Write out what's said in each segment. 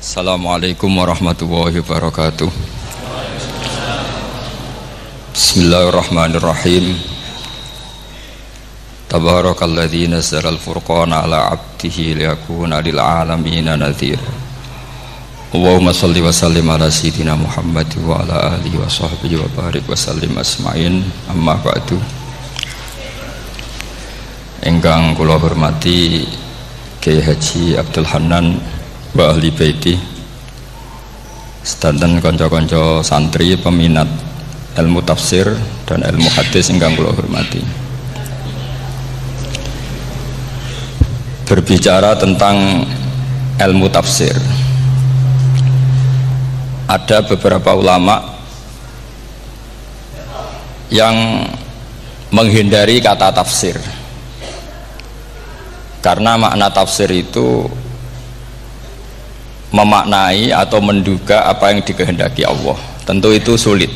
Assalamualaikum warahmatullahi wabarakatuh. Bismillahirrahmanirrahim. Tabarakalladzi nazzala al-furqana ala 'abdihi liyakuna lil 'alamina nadhir. Allahumma shalli wa sallim ala sayyidina Muhammad wa ala alihi wa sahbihi wa barik wa sallim asma'in. Amma ba'du. Ingkang kula hormati Kiai Haji Abdul Hanan wa ahli baiti, sedanten kanca-kanca santri peminat ilmu tafsir dan ilmu hadis ingkang kula hormati. Berbicara tentang ilmu tafsir, ada beberapa ulama yang menghindari kata tafsir karena makna tafsir itu memaknai atau menduga apa yang dikehendaki Allah. Tentu itu sulit.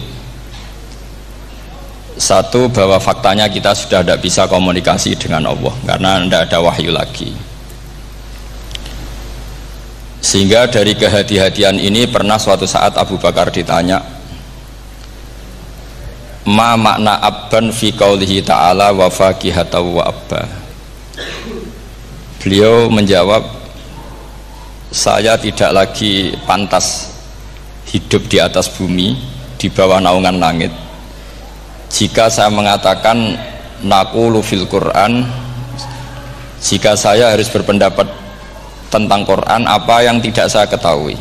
Satu, bahwa faktanya kita sudah tidak bisa komunikasi dengan Allah karena tidak ada wahyu lagi. Sehingga dari kehati-hatian ini pernah suatu saat Abu Bakar ditanya, ma makna abban fi qaulihi ta'ala wa faqihatan wa abba. Beliau menjawab, saya tidak lagi pantas hidup di atas bumi, di bawah naungan langit, jika saya mengatakan naqulu fil Quran, jika saya harus berpendapat tentang Quran apa yang tidak saya ketahui.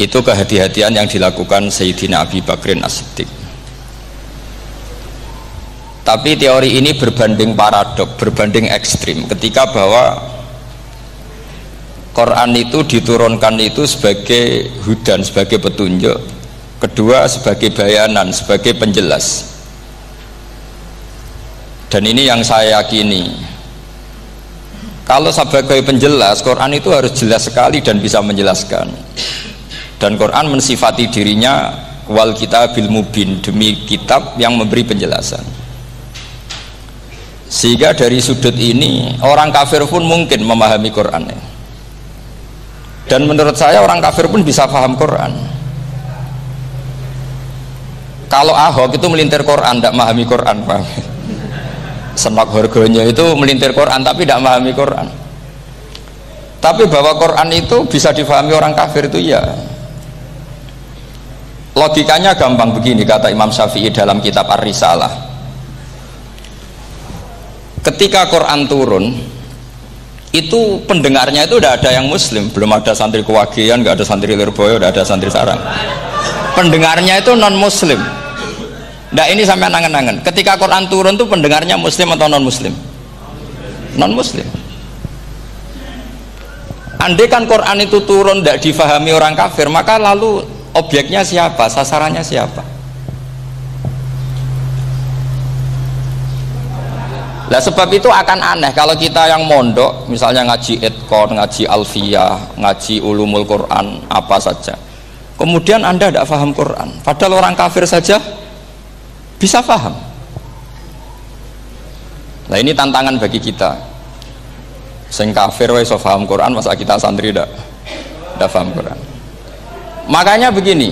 Itu kehati-hatian yang dilakukan Sayyidina Abi Bakrin As-Siddiq. Tapi teori ini berbanding paradok, berbanding ekstrim, ketika bahwa Quran itu diturunkan itu sebagai hudan, sebagai petunjuk. Kedua, sebagai bayanan, sebagai penjelas. Dan ini yang saya yakini. Kalau sebagai penjelas, Quran itu harus jelas sekali dan bisa menjelaskan. Dan Quran mensifati dirinya wal kitabil mubin, demi kitab yang memberi penjelasan. Sehingga dari sudut ini orang kafir pun mungkin memahami Qurannya. Dan menurut saya orang kafir pun bisa paham Quran. Kalau Ahok itu melintir Quran, tidak memahami Quran, paham? Senak harganya itu melintir Quran tapi tidak memahami Quran. Tapi bahwa Quran itu bisa difahami orang kafir itu ya. Logikanya gampang begini, kata Imam Syafi'i dalam kitab Ar-Risalah. Ketika Quran turun, itu pendengarnya itu udah ada yang muslim, belum ada santri Kewagian, nggak ada santri Lirboyo, udah ada santri Sarang. Pendengarnya itu non muslim. Nah ini sampai angen-angen, ketika Quran turun tuh pendengarnya muslim atau non muslim? Non muslim. Andai kan Quran itu turun tidak difahami orang kafir, maka lalu objeknya siapa, sasarannya siapa? Nah sebab itu akan aneh kalau kita yang mondok, misalnya ngaji Edkon, ngaji Alfiyah, ngaji Ulumul Quran, apa saja, kemudian Anda tidak paham Quran, padahal orang kafir saja bisa paham. Nah ini tantangan bagi kita. Sing kafir wis iso paham Quran, masa kita santri tidak paham Quran. Makanya begini,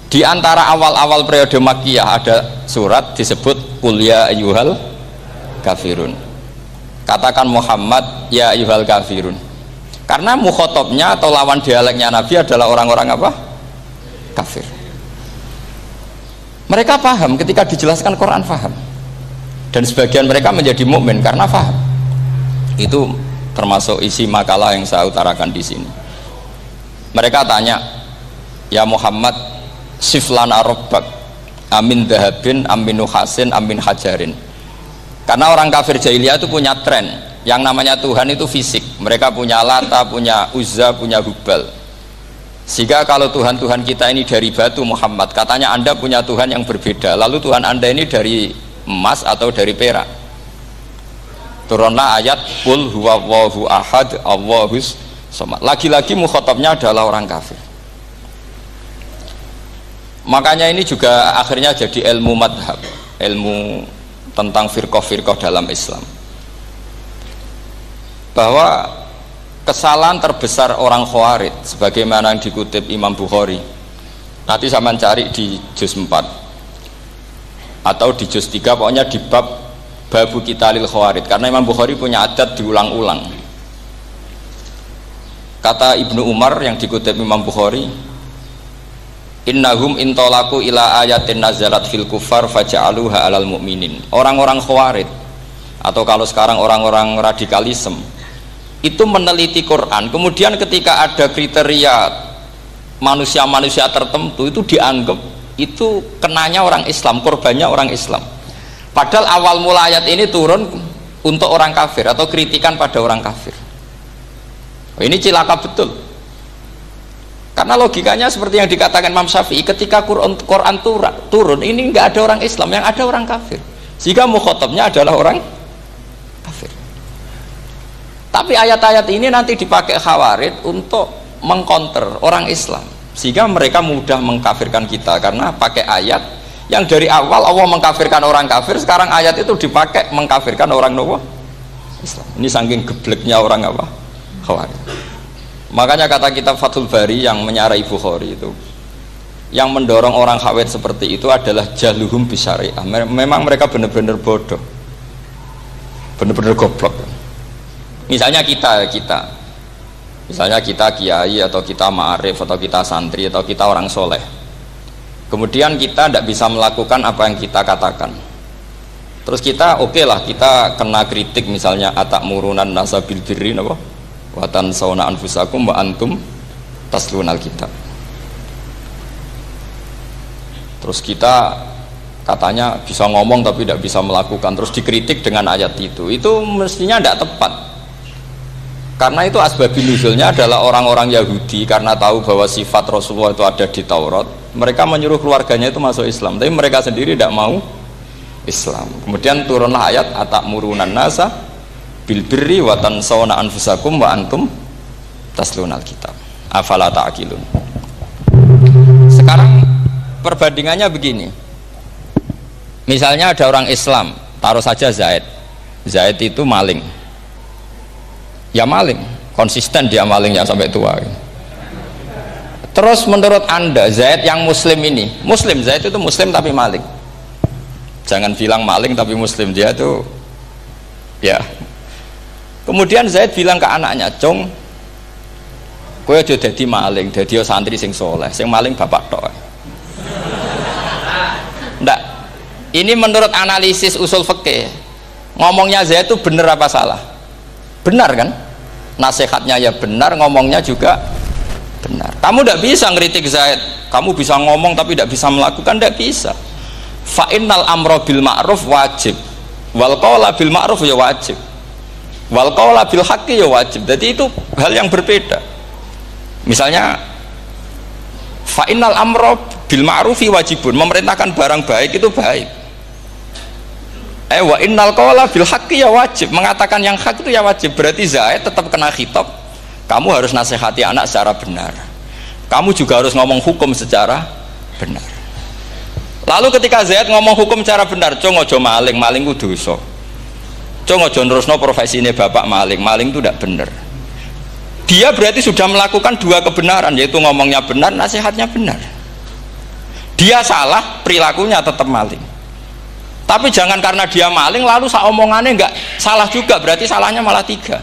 di antara awal-awal periode Makkiyah ada surat disebut Qul ya ayyuhal kafirun, katakan Muhammad ya ayyuhal kafirun, karena mukhotabnya atau lawan dialeknya Nabi adalah orang-orang apa? Kafir. Mereka paham ketika dijelaskan Quran, paham, dan sebagian mereka menjadi mukmin karena paham. Itu termasuk isi makalah yang saya utarakan di sini. Mereka tanya, ya Muhammad, siflana rabbak amin dahabin amin nuhasin amin hajarin. Karena orang kafir jahiliyah itu punya tren yang namanya Tuhan itu fisik. Mereka punya Lata, punya Uzza, punya Hubal. Sehingga kalau Tuhan-Tuhan kita ini dari batu, Muhammad, katanya Anda punya Tuhan yang berbeda. Lalu Tuhan Anda ini dari emas atau dari perak. Turunlah ayat Qul huwallahu ahad Allahus samad. Lagi-lagi mukhatabnya adalah orang kafir. Makanya ini juga akhirnya jadi ilmu madhab, ilmu tentang firqah-firqah dalam Islam, bahwa kesalahan terbesar orang Khawarij sebagaimana yang dikutip Imam Bukhari. Nanti sama cari di juz 4 atau di juz 3, pokoknya di bab Babu Qitalil Khawarij, karena Imam Bukhari punya adat diulang-ulang. Kata Ibnu Umar yang dikutip Imam Bukhari, innahum intolaku ila ayatin nazalat fil kufar faja'aluha alal mu'minin. Orang-orang Khawarij atau kalau sekarang orang-orang radikalisme itu meneliti Quran, kemudian ketika ada kriteria manusia-manusia tertentu itu dianggap itu kenanya orang Islam, korbannya orang Islam. Padahal awal mula ayat ini turun untuk orang kafir atau kritikan pada orang kafir. Ini cilaka betul. Karena logikanya seperti yang dikatakan Imam Syafi'i, ketika Quran turun ini nggak ada orang Islam, yang ada orang kafir. Sehingga mukhatabnya adalah orang kafir. Tapi ayat-ayat ini nanti dipakai Khawarij untuk mengcounter orang Islam, sehingga mereka mudah mengkafirkan kita karena pakai ayat yang dari awal Allah mengkafirkan orang kafir, sekarang ayat itu dipakai mengkafirkan orang Islam. Ini saking gebleknya orang apa? Khawarij. Makanya kata kitab Fathul Bari yang menyarai Bukhari itu, yang mendorong orang Khawarij seperti itu adalah jahluhum bisyariah. Memang mereka benar-benar bodoh, benar-benar goblok. Misalnya kita kiai atau kita ma'arif atau kita santri atau kita orang soleh, kemudian kita tidak bisa melakukan apa yang kita katakan, terus kita lah kita kena kritik, misalnya atakmurunan nasa bil birri wa tansawna anfusakum wa antum taslunal kitab. Terus kita katanya bisa ngomong tapi tidak bisa melakukan, terus dikritik dengan ayat itu mestinya tidak tepat. Karena itu asbabun nuzulnya adalah orang-orang Yahudi, karena tahu bahwa sifat Rasulullah itu ada di Taurat, mereka menyuruh keluarganya itu masuk Islam, tapi mereka sendiri tidak mau Islam. Kemudian turunlah ayat atakmurunan nasa bil birri wa tansawna anfusakum wa antum taslunal kitab afala ta'qilun. Sekarang perbandingannya begini, misalnya ada orang Islam, taruh saja Zaid itu maling, ya maling, konsisten dia malingnya sampai tua. Terus menurut anda Zaid yang muslim ini, Zaid itu muslim tapi maling, jangan bilang maling tapi muslim, dia itu ya. Kemudian Zaid bilang ke anaknya, "Cung, kowe aja dadi maling, dadi santri sing soleh, sing maling bapak tok." Ndak, ini menurut analisis usul fikih, ngomongnya Zaid itu benar apa salah? Benar kan? Nasihatnya ya benar, ngomongnya juga benar. Kamu tidak bisa ngeritik Zaid, kamu bisa ngomong tapi tidak bisa melakukan, tidak bisa. Fa innal amra bil ma'ruf wajib, wal qawla bil ma'ruf ya wajib, wal qawla bil haqqi ya wajib. Jadi itu hal yang berbeda. Misalnya fa innal amra bil ma'rufi wajibun, memerintahkan barang baik itu baik. Wa innal qawla bil haqqi ya wajib, mengatakan yang hak itu ya wajib. Berarti Zaid tetap kena khitab, kamu harus nasihati anak secara benar, kamu juga harus ngomong hukum secara benar. Lalu ketika Zaid ngomong hukum secara benar, "Cung ojo maling, maling ku dosa. Cung ojo nerusno profesi ini bapak maling, maling itu tidak benar." Dia berarti sudah melakukan dua kebenaran, yaitu ngomongnya benar, nasihatnya benar. Dia salah, perilakunya tetap maling. Tapi jangan karena dia maling lalu omongannya enggak salah juga, berarti salahnya malah tiga.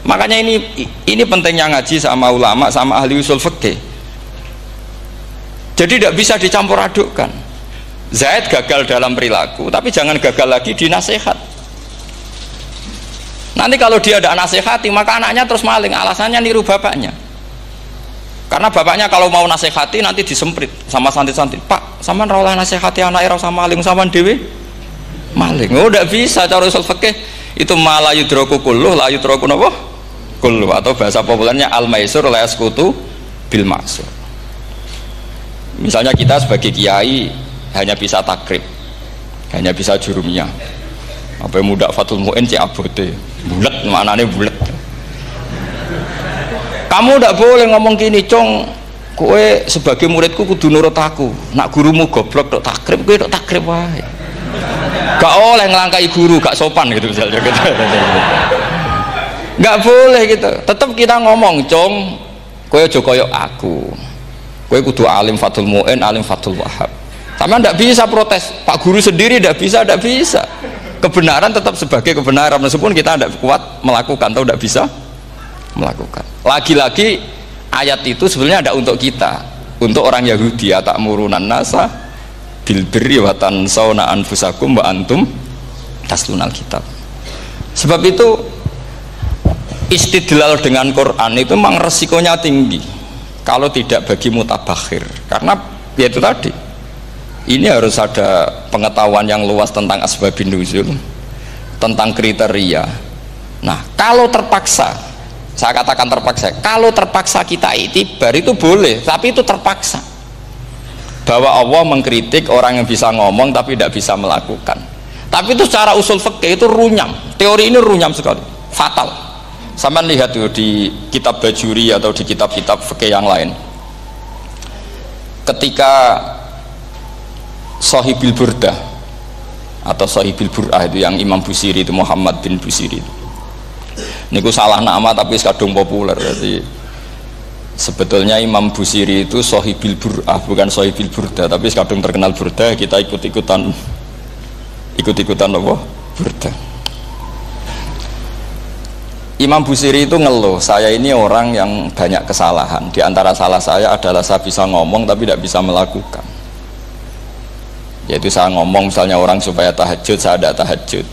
Makanya ini pentingnya ngaji sama ulama, sama ahli usul fikih. Jadi tidak bisa dicampur adukkan. Zaid gagal dalam perilaku, tapi jangan gagal lagi di nasihat. Nanti kalau dia tidak nasihati, maka anaknya terus maling, alasannya niru bapaknya. Karena bapaknya kalau mau nasihati nanti disemprit sama santri-santri, "Pak, sampean ra oleh nasihati anak ra usah maling, sampean dhewe maling." Oh, tidak bisa cara usul fikih. Itu malah yudraku kulluh la yudraku napa? Kulluh, atau bahasa populernya al-maisur la yasqutu bil ma'sur. Misalnya kita sebagai kiai hanya bisa takrib, hanya bisa jurumiyah. Apa yang muda Fathul Mu'in cek abote, bulet, maknanya bulet. Kamu tidak boleh ngomong gini, "Cung, kowe sebagai muridku kudu nurut aku. Nak gurumu goblok tok takrib, kowe tok takrib wae. Gak oleh ngelangkai guru, gak sopan," gitu misalnya. Nggak boleh gitu. Tetap kita ngomong, "Cung, kowe aja koyo aku. Kowe kudu alim Fathul Mu'in, alim Fathul Wahhab." Sama ndak bisa protes. Pak guru sendiri ndak bisa. Kebenaran tetap sebagai kebenaran meskipun kita ndak kuat melakukan atau ndak bisa melakukan. Lagi-lagi ayat itu sebenarnya ada untuk kita, untuk orang Yahudi, ta'murunan nasa bil birri wa tansawna anfusakum wa antum taslunal kitab. Sebab itu istidlal dengan Quran itu memang resikonya tinggi kalau tidak bagi mutabakhir, karena ya itu tadi, ini harus ada pengetahuan yang luas tentang asbabun nuzul, tentang kriteria. Nah, kalau terpaksa, saya katakan terpaksa, kalau terpaksa kita itibar itu boleh, tapi itu terpaksa. Bahwa Allah mengkritik orang yang bisa ngomong tapi tidak bisa melakukan. Tapi itu secara usul fikih itu runyam. Teori ini runyam sekali, fatal. Sampai lihat tuh di kitab Bajuri atau di kitab-kitab fikih yang lain. Ketika Shahibil Burdah atau Shahibil Bur'ah itu yang Imam Busiri itu, Muhammad bin Busiri itu. Niku salah nama tapi kadung populer. Jadi sebetulnya Imam Busiri itu Shahibil Bur'ah bukan Shahibil Burdah, tapi kadung terkenal Burdah, kita ikut-ikutan apa? Burdah. Imam Busiri itu ngeluh, saya ini orang yang banyak kesalahan. Di antara salah saya adalah saya bisa ngomong tapi tidak bisa melakukan. Yaitu saya ngomong misalnya orang supaya tahajud, saya tidak tahajud.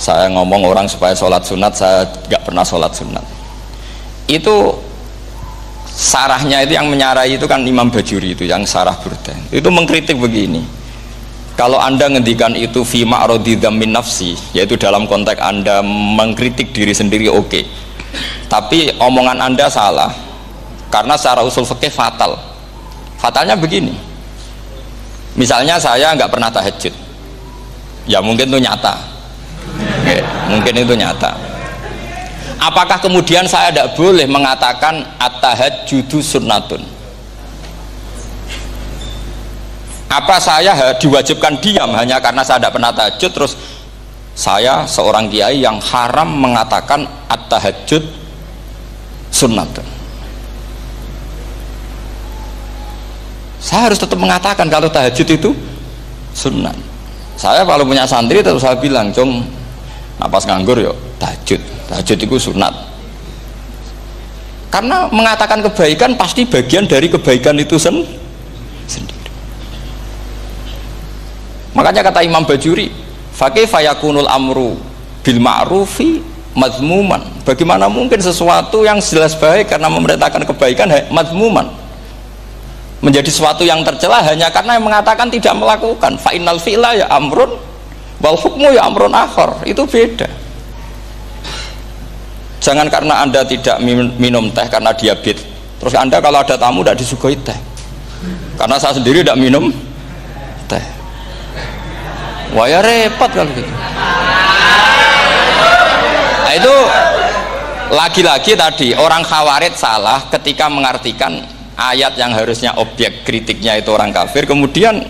Saya ngomong orang supaya sholat sunat, saya nggak pernah sholat sunat. Itu sarahnya itu yang menyarai itu kan Imam Bajuri itu yang sarah Burdah. Itu mengkritik begini. Kalau Anda ngendikan itu fi ma'radi dzammin nafsi, yaitu dalam konteks Anda mengkritik diri sendiri, oke. Tapi omongan Anda salah. Karena secara usul fikih fatal. Fatalnya begini. Misalnya saya nggak pernah tahajud, ya mungkin itu nyata, oke, mungkin itu nyata. Apakah kemudian saya tidak boleh mengatakan at-tahajjudu sunnatun? Apa saya diwajibkan diam hanya karena saya tidak pernah tahajud, terus saya seorang kiai yang haram mengatakan at-tahajjud sunnatun? Saya harus tetap mengatakan kalau tahajud itu sunnah. Saya kalau punya santri terus saya bilang, "Cung, napas nganggur yuk tahajud itu sunat." Karena mengatakan kebaikan pasti bagian dari kebaikan itu sendiri. Makanya kata Imam Bajuri, "Fakaifa yakunul amru bil ma'rufi mazmuman." Bagaimana mungkin sesuatu yang jelas baik karena memerintahkan kebaikan mazmuman menjadi sesuatu yang tercela hanya karena yang mengatakan tidak melakukan. Fa innal fi'la ya amrun wal hukmu ya amrun akhar. Itu beda. Jangan karena Anda tidak minum teh karena diabetes, terus Anda kalau ada tamu tidak disuguhi teh. Karena saya sendiri tidak minum teh. Wah ya repot kalau gitu. Nah, itu lagi-lagi tadi orang Khawarij salah ketika mengartikan ayat yang harusnya objek kritiknya itu orang kafir, kemudian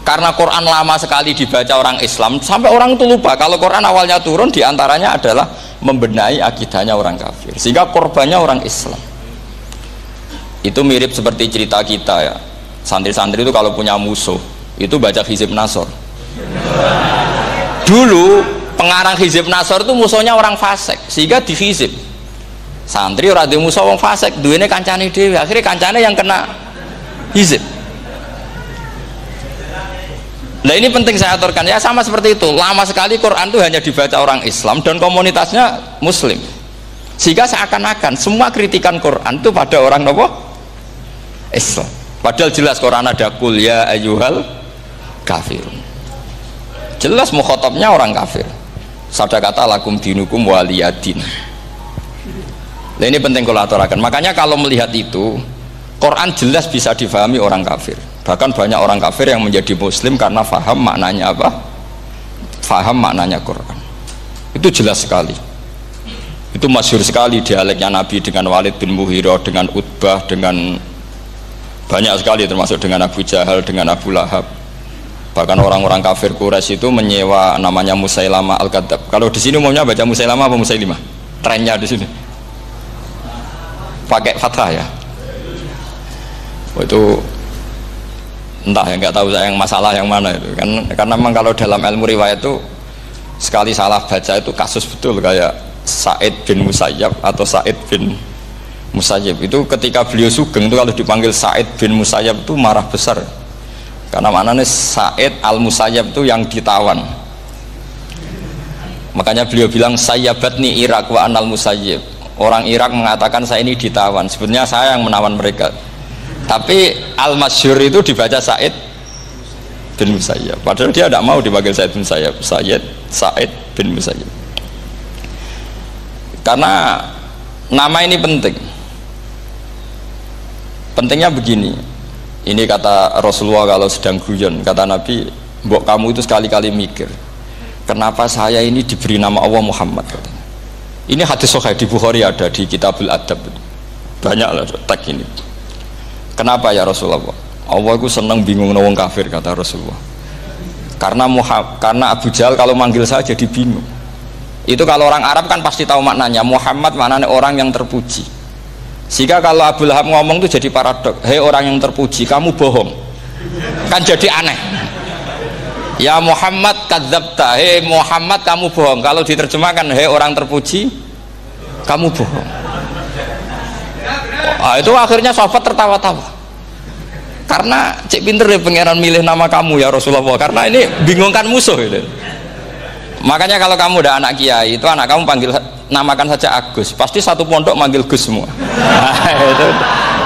karena Quran lama sekali dibaca orang Islam sampai orang itu lupa kalau Quran awalnya turun diantaranya adalah membenahi akidahnya orang kafir, sehingga korbannya orang Islam. Itu mirip seperti cerita kita ya, santri-santri itu kalau punya musuh itu baca Hizib Nasor. Dulu pengarang Hizib Nasor itu musuhnya orang fasik, sehingga dihizib. Santri ora duwe musuh wong fasik, duwene kancane dhewe, akhirnya kancane yang kena hizib. Nah ini penting saya aturkan ya, sama seperti itu. Lama sekali Quran itu hanya dibaca orang Islam dan komunitasnya Muslim, sehingga seakan-akan semua kritikan Quran itu pada orang nopo Islam. Padahal jelas Quran ada kul ya ayyuhal kafirun. Jelas mukhatabnya orang kafir. Sadaqata lakum dinukum waliyadin. Nah ini penting kalau aturakan. Makanya kalau melihat itu, Quran jelas bisa difahami orang kafir. Bahkan banyak orang kafir yang menjadi Muslim karena faham maknanya apa? Faham maknanya Quran. Itu jelas sekali. Itu masyhur sekali dialeknya Nabi dengan Walid bin Mughirah, dengan Utbah, dengan banyak sekali termasuk dengan Abu Jahal, dengan Abu Lahab. Bahkan orang-orang kafir Quraisy itu menyewa namanya Musailamah Al-Kadzab. Kalau di sini umumnya baca Musailamah apa Musailimah? trennya di sini pakai fathah ya. Itu entah ya, nggak tahu saya yang masalah yang mana itu kan, karena memang kalau dalam ilmu riwayat itu sekali salah baca itu kasus betul, kayak Sa'id bin Musayyab atau Sa'id bin Musayyib itu ketika beliau sugeng itu kalau dipanggil Sa'id bin Musayyab itu marah besar, karena maknanya Sa'id al-Musayyab itu yang ditawan, makanya beliau bilang sayyabatni Irak wa anal Musayyib, orang Irak mengatakan saya ini ditawan, sebenarnya saya yang menawan mereka. Tapi al-masyhur itu dibaca Sa'id bin Musayyab, padahal dia tidak mau dipanggil Sa'id bin Musayyab, Sa'id bin Musayyab. Karena nama ini penting. Pentingnya begini, ini kata Rasulullah kalau sedang guyon, kata Nabi, mbok kamu itu sekali-kali mikir, kenapa saya ini diberi nama Allah Muhammad, katanya. Ini hadis sahih di Bukhari, ada di Kitabul Adab, banyak lah teks ini. Kenapa ya Rasulullah? Allah itu senang bingung wong kafir, kata Rasulullah. Karena Abu Jahal kalau manggil saya jadi bingung. Itu kalau orang Arab kan pasti tahu maknanya. Muhammad maknanya orang yang terpuji. Sehingga kalau Abu Lahab ngomong itu jadi paradok. Hei orang yang terpuji, kamu bohong. Kan jadi aneh. Ya Muhammad kadzabta. Hei Muhammad kamu bohong. Kalau diterjemahkan hei orang terpuji, kamu bohong. Itu akhirnya sahabat tertawa-tawa, karena cek pinter ya pangeran milih nama kamu ya Rasulullah, karena ini bingungkan musuh gitu. Makanya kalau kamu udah anak kiai itu anak kamu panggil namakan saja Agus, pasti satu pondok manggil Gus semua.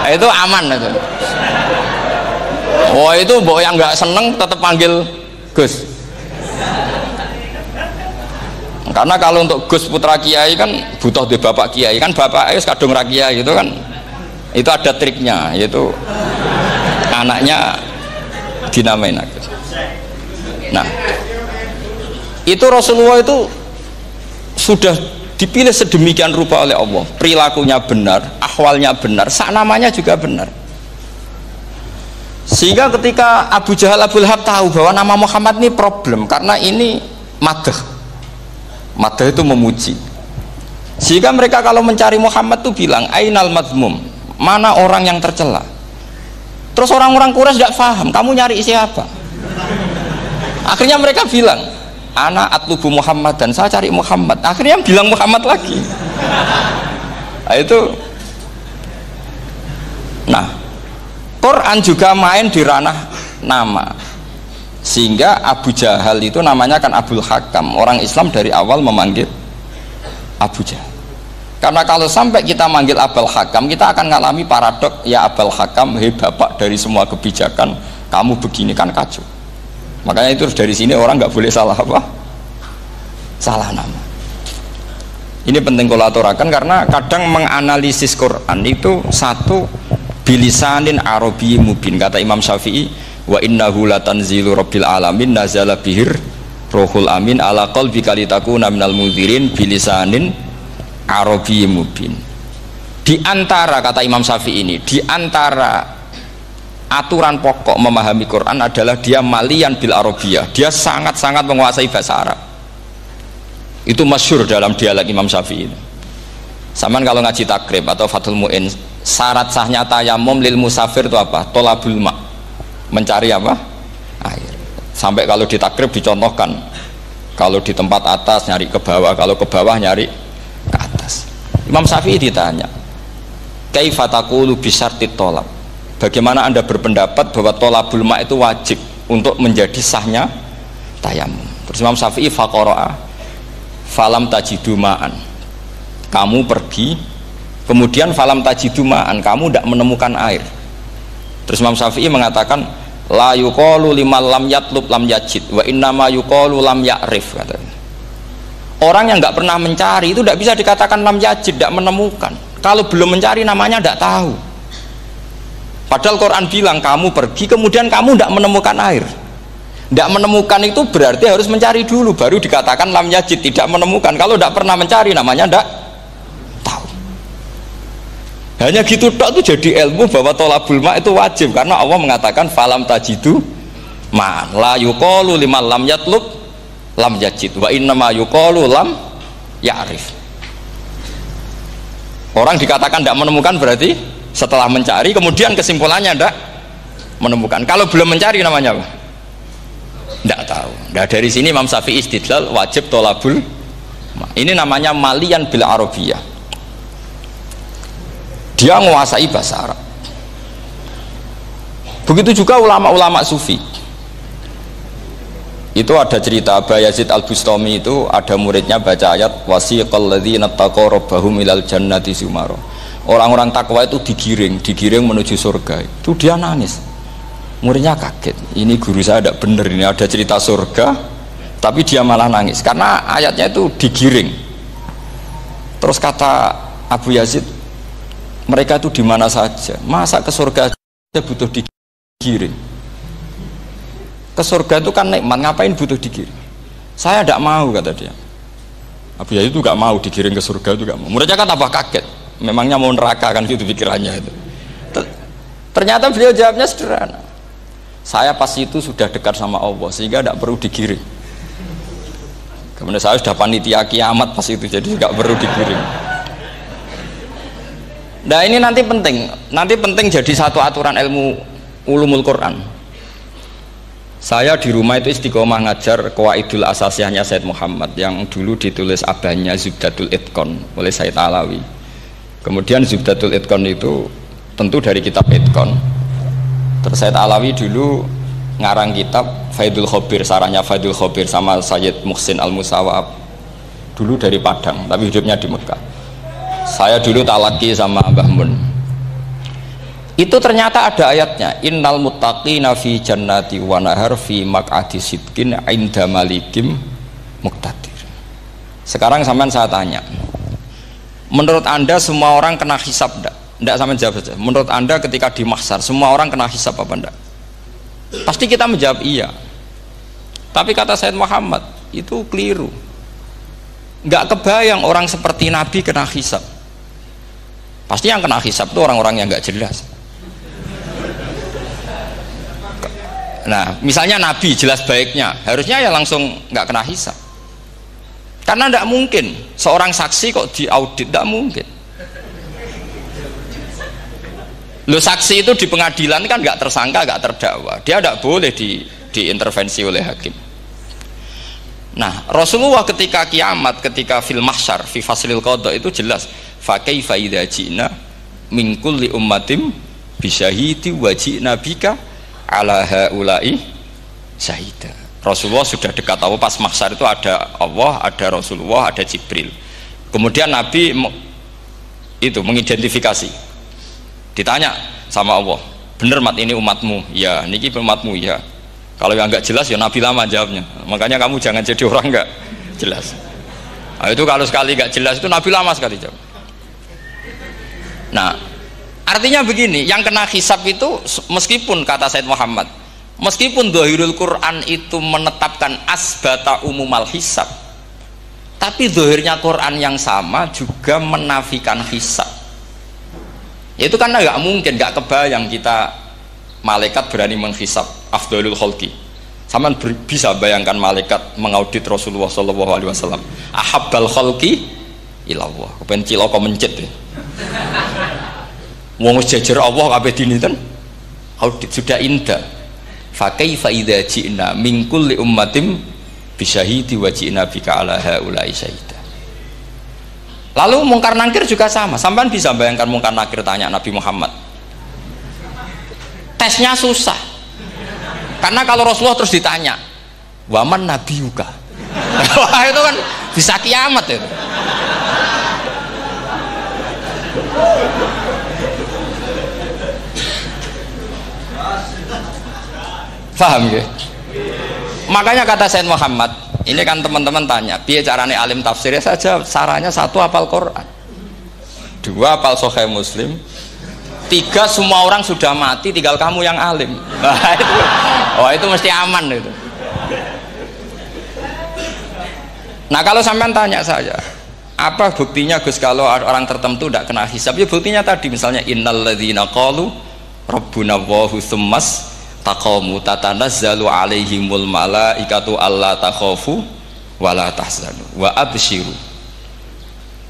Itu aman itu. Oh itu mbok yang nggak seneng tetap panggil Gus. Karena kalau untuk Gus putra kiai kan butuh di bapak kiai, kan bapak ayus kadung rakyai itu kan. Itu ada triknya, yaitu anaknya dinamain Agus. Nah, itu Rasulullah itu sudah dipilih sedemikian rupa oleh Allah, perilakunya benar, ahwalnya benar, sak namanya juga benar. Sehingga ketika Abu Jahal, Abu Lahab tahu bahwa nama Muhammad ini problem, karena ini madah itu memuji. Sehingga mereka kalau mencari Muhammad tuh bilang ainal madmum, mana orang yang tercela. Terus orang-orang Quraisy tidak paham, kamu nyari siapa? Akhirnya mereka bilang, ana atlubu Muhammad, dan saya cari Muhammad. Akhirnya bilang Muhammad lagi. Nah, itu. Nah, Quran juga main di ranah nama. Sehingga Abu Jahal itu namanya kan Abul Hakam. Orang Islam dari awal memanggil Abu Jahal. Karena kalau sampai kita manggil Abul Hakam, kita akan mengalami paradok, ya Abul Hakam, hei bapak dari semua kebijakan, kamu begini kan kacau. Makanya itu dari sini orang nggak boleh salah apa? Salah nama. Ini penting kalau aturakan, karena kadang menganalisis Quran itu satu bilisanin Arabi mubin, kata Imam Syafi'i, wa innahu latanzilu rabbil alamin nazala bihir rohul amin ala qalbika litakuna minal mudhirin bilisanin Arabi mubin. Di antara, kata Imam Syafi'i ini, di antara aturan pokok memahami Quran adalah dia malian bil arabiyah, dia sangat-sangat menguasai bahasa Arab. Itu masyhur dalam dialek Imam Syafi'i. Saman kalau ngaji takrib atau Fathul Mu'in, syarat sahnya tayamum lil musafir itu apa? Tolabul ma', mencari apa? Air. Sampai kalau di takrib dicontohkan, kalau di tempat atas nyari ke bawah, kalau ke bawah nyari ke atas. Imam Syafi'i ditanya, kaifa taqulu bi syartit tolab, bagaimana anda berpendapat bahwa tolabul ma' itu wajib untuk menjadi sahnya tayamum? Terus Imam Syafi'i faqara'a falam tajidu ma'an, kamu pergi kemudian falam tajidu ma'an, kamu tidak menemukan air. Terus Imam Syafi'i mengatakan la yuqalu liman lam yatlub lam yajid wa innama yuqalu lam ya'rif, katanya. Orang yang nggak pernah mencari itu tidak bisa dikatakan lam yajid, tidak menemukan. Kalau belum mencari namanya tidak tahu. Padahal Quran bilang kamu pergi kemudian kamu tidak menemukan air. Tidak menemukan itu berarti harus mencari dulu, baru dikatakan lam yajid, tidak menemukan. Kalau tidak pernah mencari namanya tidak tahu. Hanya gitu tok itu jadi ilmu bahwa tolabul ma' itu wajib, karena Allah mengatakan falam tajidu ma la yuqalu liman lam yatlub lam yajid wa innama yuqalu lam ya'rif. Orang dikatakan tidak menemukan berarti setelah mencari kemudian kesimpulannya tidak menemukan. Kalau belum mencari namanya apa? Tidak tahu. Nah, dari sini Imam Syafi'i istidlal wajib tolabul. Ini namanya malian bil arabiyah. Dia menguasai bahasa Arab. Begitu juga ulama-ulama sufi. Itu ada cerita Aba Yazid Al-Bustami, itu ada muridnya baca ayat wasiqal ladzina taqaw rabbahum ilal jannati zumara. Orang-orang takwa itu digiring menuju surga. Itu dia nangis. Muridnya kaget. Ini guru saya tidak benar, ini ada cerita surga tapi dia malah nangis karena ayatnya itu digiring. Terus kata Abu Yazid, mereka itu di mana saja? Masa ke surga aja butuh digiring? Ke surga itu kan nikmat, ngapain butuh digiring? Saya tidak mau, kata dia. Abu Yazid itu gak mau digiring ke surga, itu gak mau. Muridnya kan tambah kaget, memangnya mau neraka kan, gitu pikirannya itu. Ternyata beliau jawabnya sederhana, saya pas itu sudah dekat sama Allah sehingga tidak perlu digiring. Kemudian saya sudah panitia kiamat pas itu, jadi tidak perlu digiring. Nah ini nanti penting jadi satu aturan ilmu ulumul Quran. Saya di rumah itu istiqomah ngajar Qawaidul Asasiyahnya Said Muhammad yang dulu ditulis abahnya Zubdatul Itqan oleh Said Alawi. Kemudian Zubdatul Itqan itu tentu dari kitab Itqan. Terus Said Alawi dulu ngarang kitab Faidul Khobir, sarahnya Faidul Khobir sama Sayyid Muhsin Al-Musawab, dulu dari Padang tapi hidupnya di Mekah. Saya dulu talaki sama Mbah Mun. Itu ternyata ada ayatnya, innal muttaqina fi jannati wa nahar fi maq'adi sidqin 'inda malikim muqtadir. Sekarang sampean saya tanya, menurut Anda semua orang kena hisab enggak? Enggak, sampean jawab saja. Menurut Anda ketika di mahsyar semua orang kena hisab apa enggak? Pasti kita menjawab iya. Tapi kata Said Muhammad itu keliru. Enggak kebayang orang seperti Nabi kena hisab. Pasti yang kena hisab itu orang-orang yang enggak jelas. Nah, misalnya Nabi jelas baiknya, harusnya ya langsung nggak kena hisab. Karena tidak mungkin seorang saksi kok diaudit, tidak mungkin. Lo saksi itu di pengadilan kan nggak tersangka, nggak terdakwa, dia tidak boleh diintervensi oleh hakim. Nah, Rasulullah ketika kiamat, ketika fil mahsyar, fi faslil qada itu jelas, fa kaifa idza ji'na min kulli ummatin bisyahidi wa ji'na bika ala haula'i syahida. Rasulullah sudah dekat Allah, pas mahsyar itu ada Allah, ada Rasulullah, ada Jibril. Kemudian Nabi itu mengidentifikasi, ditanya sama Allah, bener mat ini umatmu? Ya, niki umatmu ya. Kalau yang nggak jelas ya Nabi lama jawabnya. Makanya kamu jangan jadi orang nggak jelas. Nah, itu kalau sekali nggak jelas itu Nabi lama sekali jawab. Nah, artinya begini, yang kena hisab itu meskipun kata Said Muhammad, meskipun Dhahirul Quran itu menetapkan asbata umumal hisab, tapi zahirnya Quran yang sama juga menafikan hisab. Itu karena nggak mungkin, nggak kebayang kita malaikat berani menghisab afdalul khalqi. Sama bisa bayangkan malaikat mengaudit Rasulullah SAW, ahabbal khalqi ilallah, kepen ciloko mencet ya. Wong jajar Allah kabeh dinten audit sudah indah. Fa kaifa idza ji'na min kulli ummatin bisyahidi wa ji'na bika ala haula'i syahida. Lalu mungkar nakir juga sama. Sampean bisa bayangkan mungkar nakir tanya Nabi Muhammad. Tesnya susah. Karena kalau Rasulullah terus ditanya, "Waman nabiyuka?" Wah, itu kan bisa kiamat itu. Paham ya? Makanya kata Said Muhammad, ini kan teman-teman tanya, biar caranya alim tafsirnya saja, sarannya satu hafal Quran, dua hafal Sahih Muslim, tiga semua orang sudah mati, tinggal kamu yang alim. Nah, itu mesti aman itu. Nah kalau sampean tanya saya, apa buktinya Gus kalau orang tertentu tidak kena hisab? Ya buktinya tadi, misalnya innalladzina qalu rabbuna Allahu tsummas taqamu tatanazzalu alaihimul malaikatu alla takhafu wala tahzanu wa abshiru.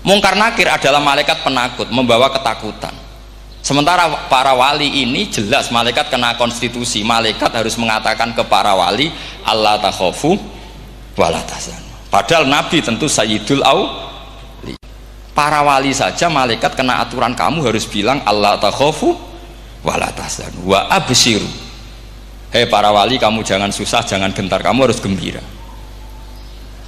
Mungkar nakir adalah malaikat penakut, membawa ketakutan. Sementara para wali ini jelas malaikat kena konstitusi. Malaikat harus mengatakan ke para wali, Allah takhofu wala tahzanu. Padahal Nabi tentu sayyidul awli. Para wali saja malaikat kena aturan, kamu harus bilang Allah takhofu wala tahzanu wa abshiru. Hei para wali, kamu jangan susah, jangan gentar, kamu harus gembira.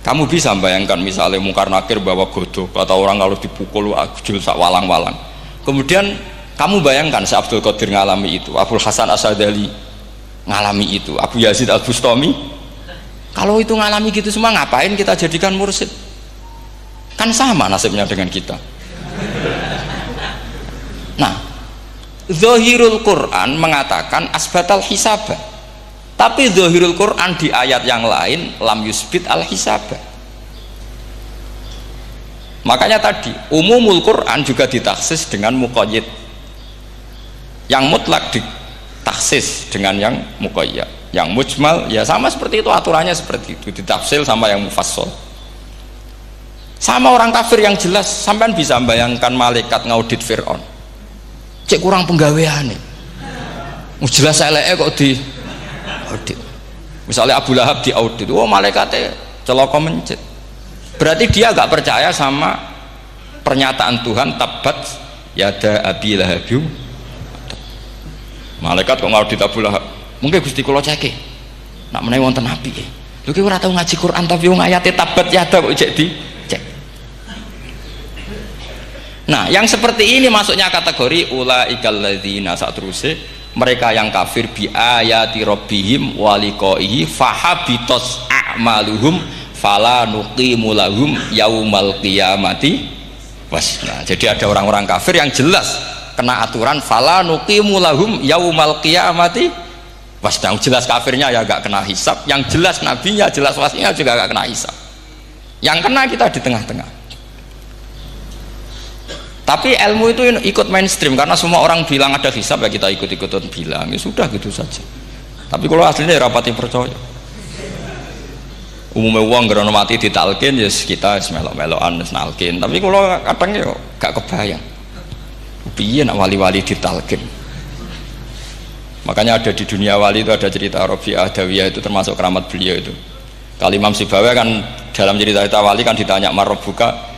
Kamu bisa bayangkan misalnya mungkar nakir bawa godok, atau orang kalau dipukul ajul sak walang-walang. Kemudian kamu bayangkan Syekh Abdul Qadir ngalami itu, Abdul Hasan Asadali ngalami itu, Abu Yazid Al-Bustami. Kalau itu ngalami gitu semua, ngapain kita jadikan mursyid? Kan sama nasibnya dengan kita. Nah, Zahirul Quran mengatakan asbatal hisabah. Tapi Zahirul Quran di ayat yang lain lam yusbit al hisabah. Makanya tadi umumul Quran juga ditaksis dengan muqayyid. Yang mutlak ditaksis dengan yang muqayyad. Yang mujmal ya sama seperti itu, aturannya seperti itu, ditafsir sama yang mufassal. Sama orang kafir yang jelas, sampean bisa bayangkan malaikat ngaudit Fir'aun. Cek kurang penggaweane. Jelas eleke kok di audit. Misalnya Abu Lahab di audit, oh malaikatnya celaka mencet. Berarti dia agak percaya sama pernyataan Tuhan, tabat yada abi lahabiu. Malaikat kok ngaudit Abu Lahab? Mungkin Gusti kula ceke. Nak menawi wonten api. Lho ki ora tau ngaji Quran tapi wong ayate tabat yada kok cek di cek. Nah, yang seperti ini masuknya kategori ulaikal ladzina satruse, mereka yang kafir bi ayati rabbihim wa liqaihi fahabitos a'maluhum fala nuqimu lahum yaumal qiyamati wasna. Jadi ada orang-orang kafir yang jelas kena aturan fala nuqimu lahum yaumal qiyamati wasna. Jelas kafirnya ya gak kena hisab, yang jelas nabinya, jelas wasinya juga gak kena hisab. Yang kena kita di tengah-tengah. Tapi ilmu itu ikut mainstream karena semua orang bilang ada hisab, ya kita ikut-ikutan bilang, ya sudah gitu saja. Tapi kalau aslinya rapati percaya. Umumnya uang gerono mati ditalkin, ya kita melok-melokan nalkin. Tapi kalau kadang ya gak kebayang. Piye nak wali-wali ditalkin. Makanya ada di dunia wali itu ada cerita Rabi'ah Adawiyah, itu termasuk keramat beliau itu. Kali Imam Sibawi kan dalam cerita wali kan ditanya marbuka,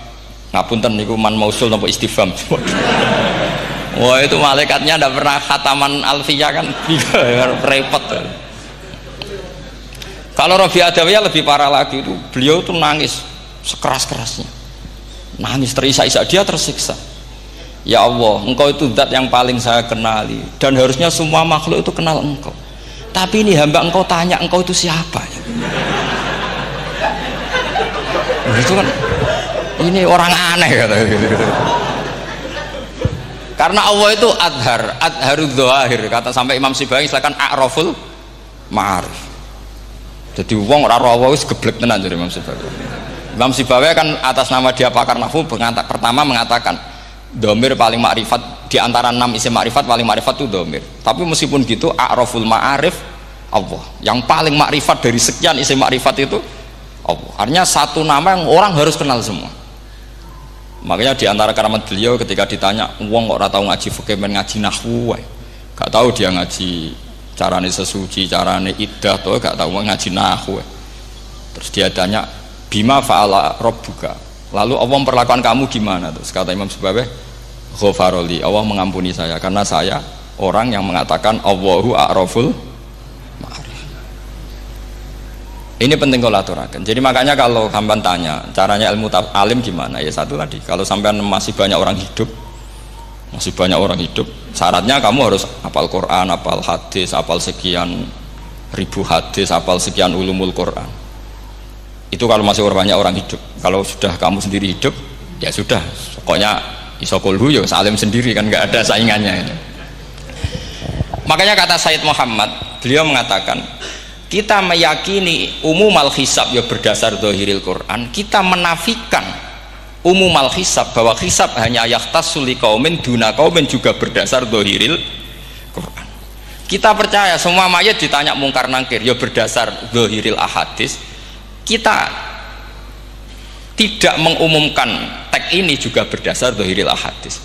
ngapunten niku man mausul napa istifham. Wah itu malaikatnya ndak pernah khataman alfiyah kan, repot. Kalau Rabi Adawiyah lebih parah lagi, itu beliau tuh nangis sekeras-kerasnya, nangis terisak-isak, dia tersiksa. Ya Allah, engkau itu zat yang paling saya kenali dan harusnya semua makhluk itu kenal engkau, tapi ini hamba engkau tanya engkau itu siapa ya? Itu kan ini orang aneh kata gitu. Karena Allah itu adharud dhahir, kata sampai Imam Sibawi silakan a'raful ma'arif. Jadi wong ora ora wis geblek tenan dari Imam Sibawi. Imam Sibawi kan atas nama dia pakar nahwu pertama mengatakan dhamir paling makrifat di antara 6 isim makrifat, paling makrifat itu dhamir. Tapi meskipun gitu a'raful ma'arif Allah. Yang paling makrifat dari sekian isim makrifat itu Allah. Artinya satu nama yang orang harus kenal semua. Makanya diantara keramat beliau ketika ditanya wong kok ora tau ngaji fikih men ngaji nahwu wae, gak tahu dia ngaji carane sesuci, carane iddah to, gak tahu ngaji nahwu. Terus dia tanya bima fa'ala rabbuka, lalu Allah memperlakukan kamu gimana? Terus kata Imam Sibawi ghafaroli, Allah mengampuni saya karena saya orang yang mengatakan Allahu a'raful ma'arif. Ini penting kalau aturakan. Jadi makanya kalau sampean tanya caranya ilmu alim gimana, ya satu tadi, kalau sampean masih banyak orang hidup, syaratnya kamu harus hafal Quran, hafal hadis, hafal sekian ribu hadis, hafal sekian ulumul Quran. Itu kalau masih banyak orang hidup. Kalau sudah kamu sendiri hidup, ya sudah, pokoknya isokulhu ya salim sendiri kan, nggak ada saingannya ini. Makanya kata Sayyid Muhammad, beliau mengatakan kita meyakini umumal hisab ya berdasar zahiril Quran, kita menafikan umumal hisab bahwa hisab hanya yahtassul liqaumin duna qaumin juga berdasar zahiril Quran. Kita percaya semua mayat ditanya mungkar nangkir ya berdasar zahiril ahadis. Kita tidak mengumumkan teks ini juga berdasar dzahiril hadis.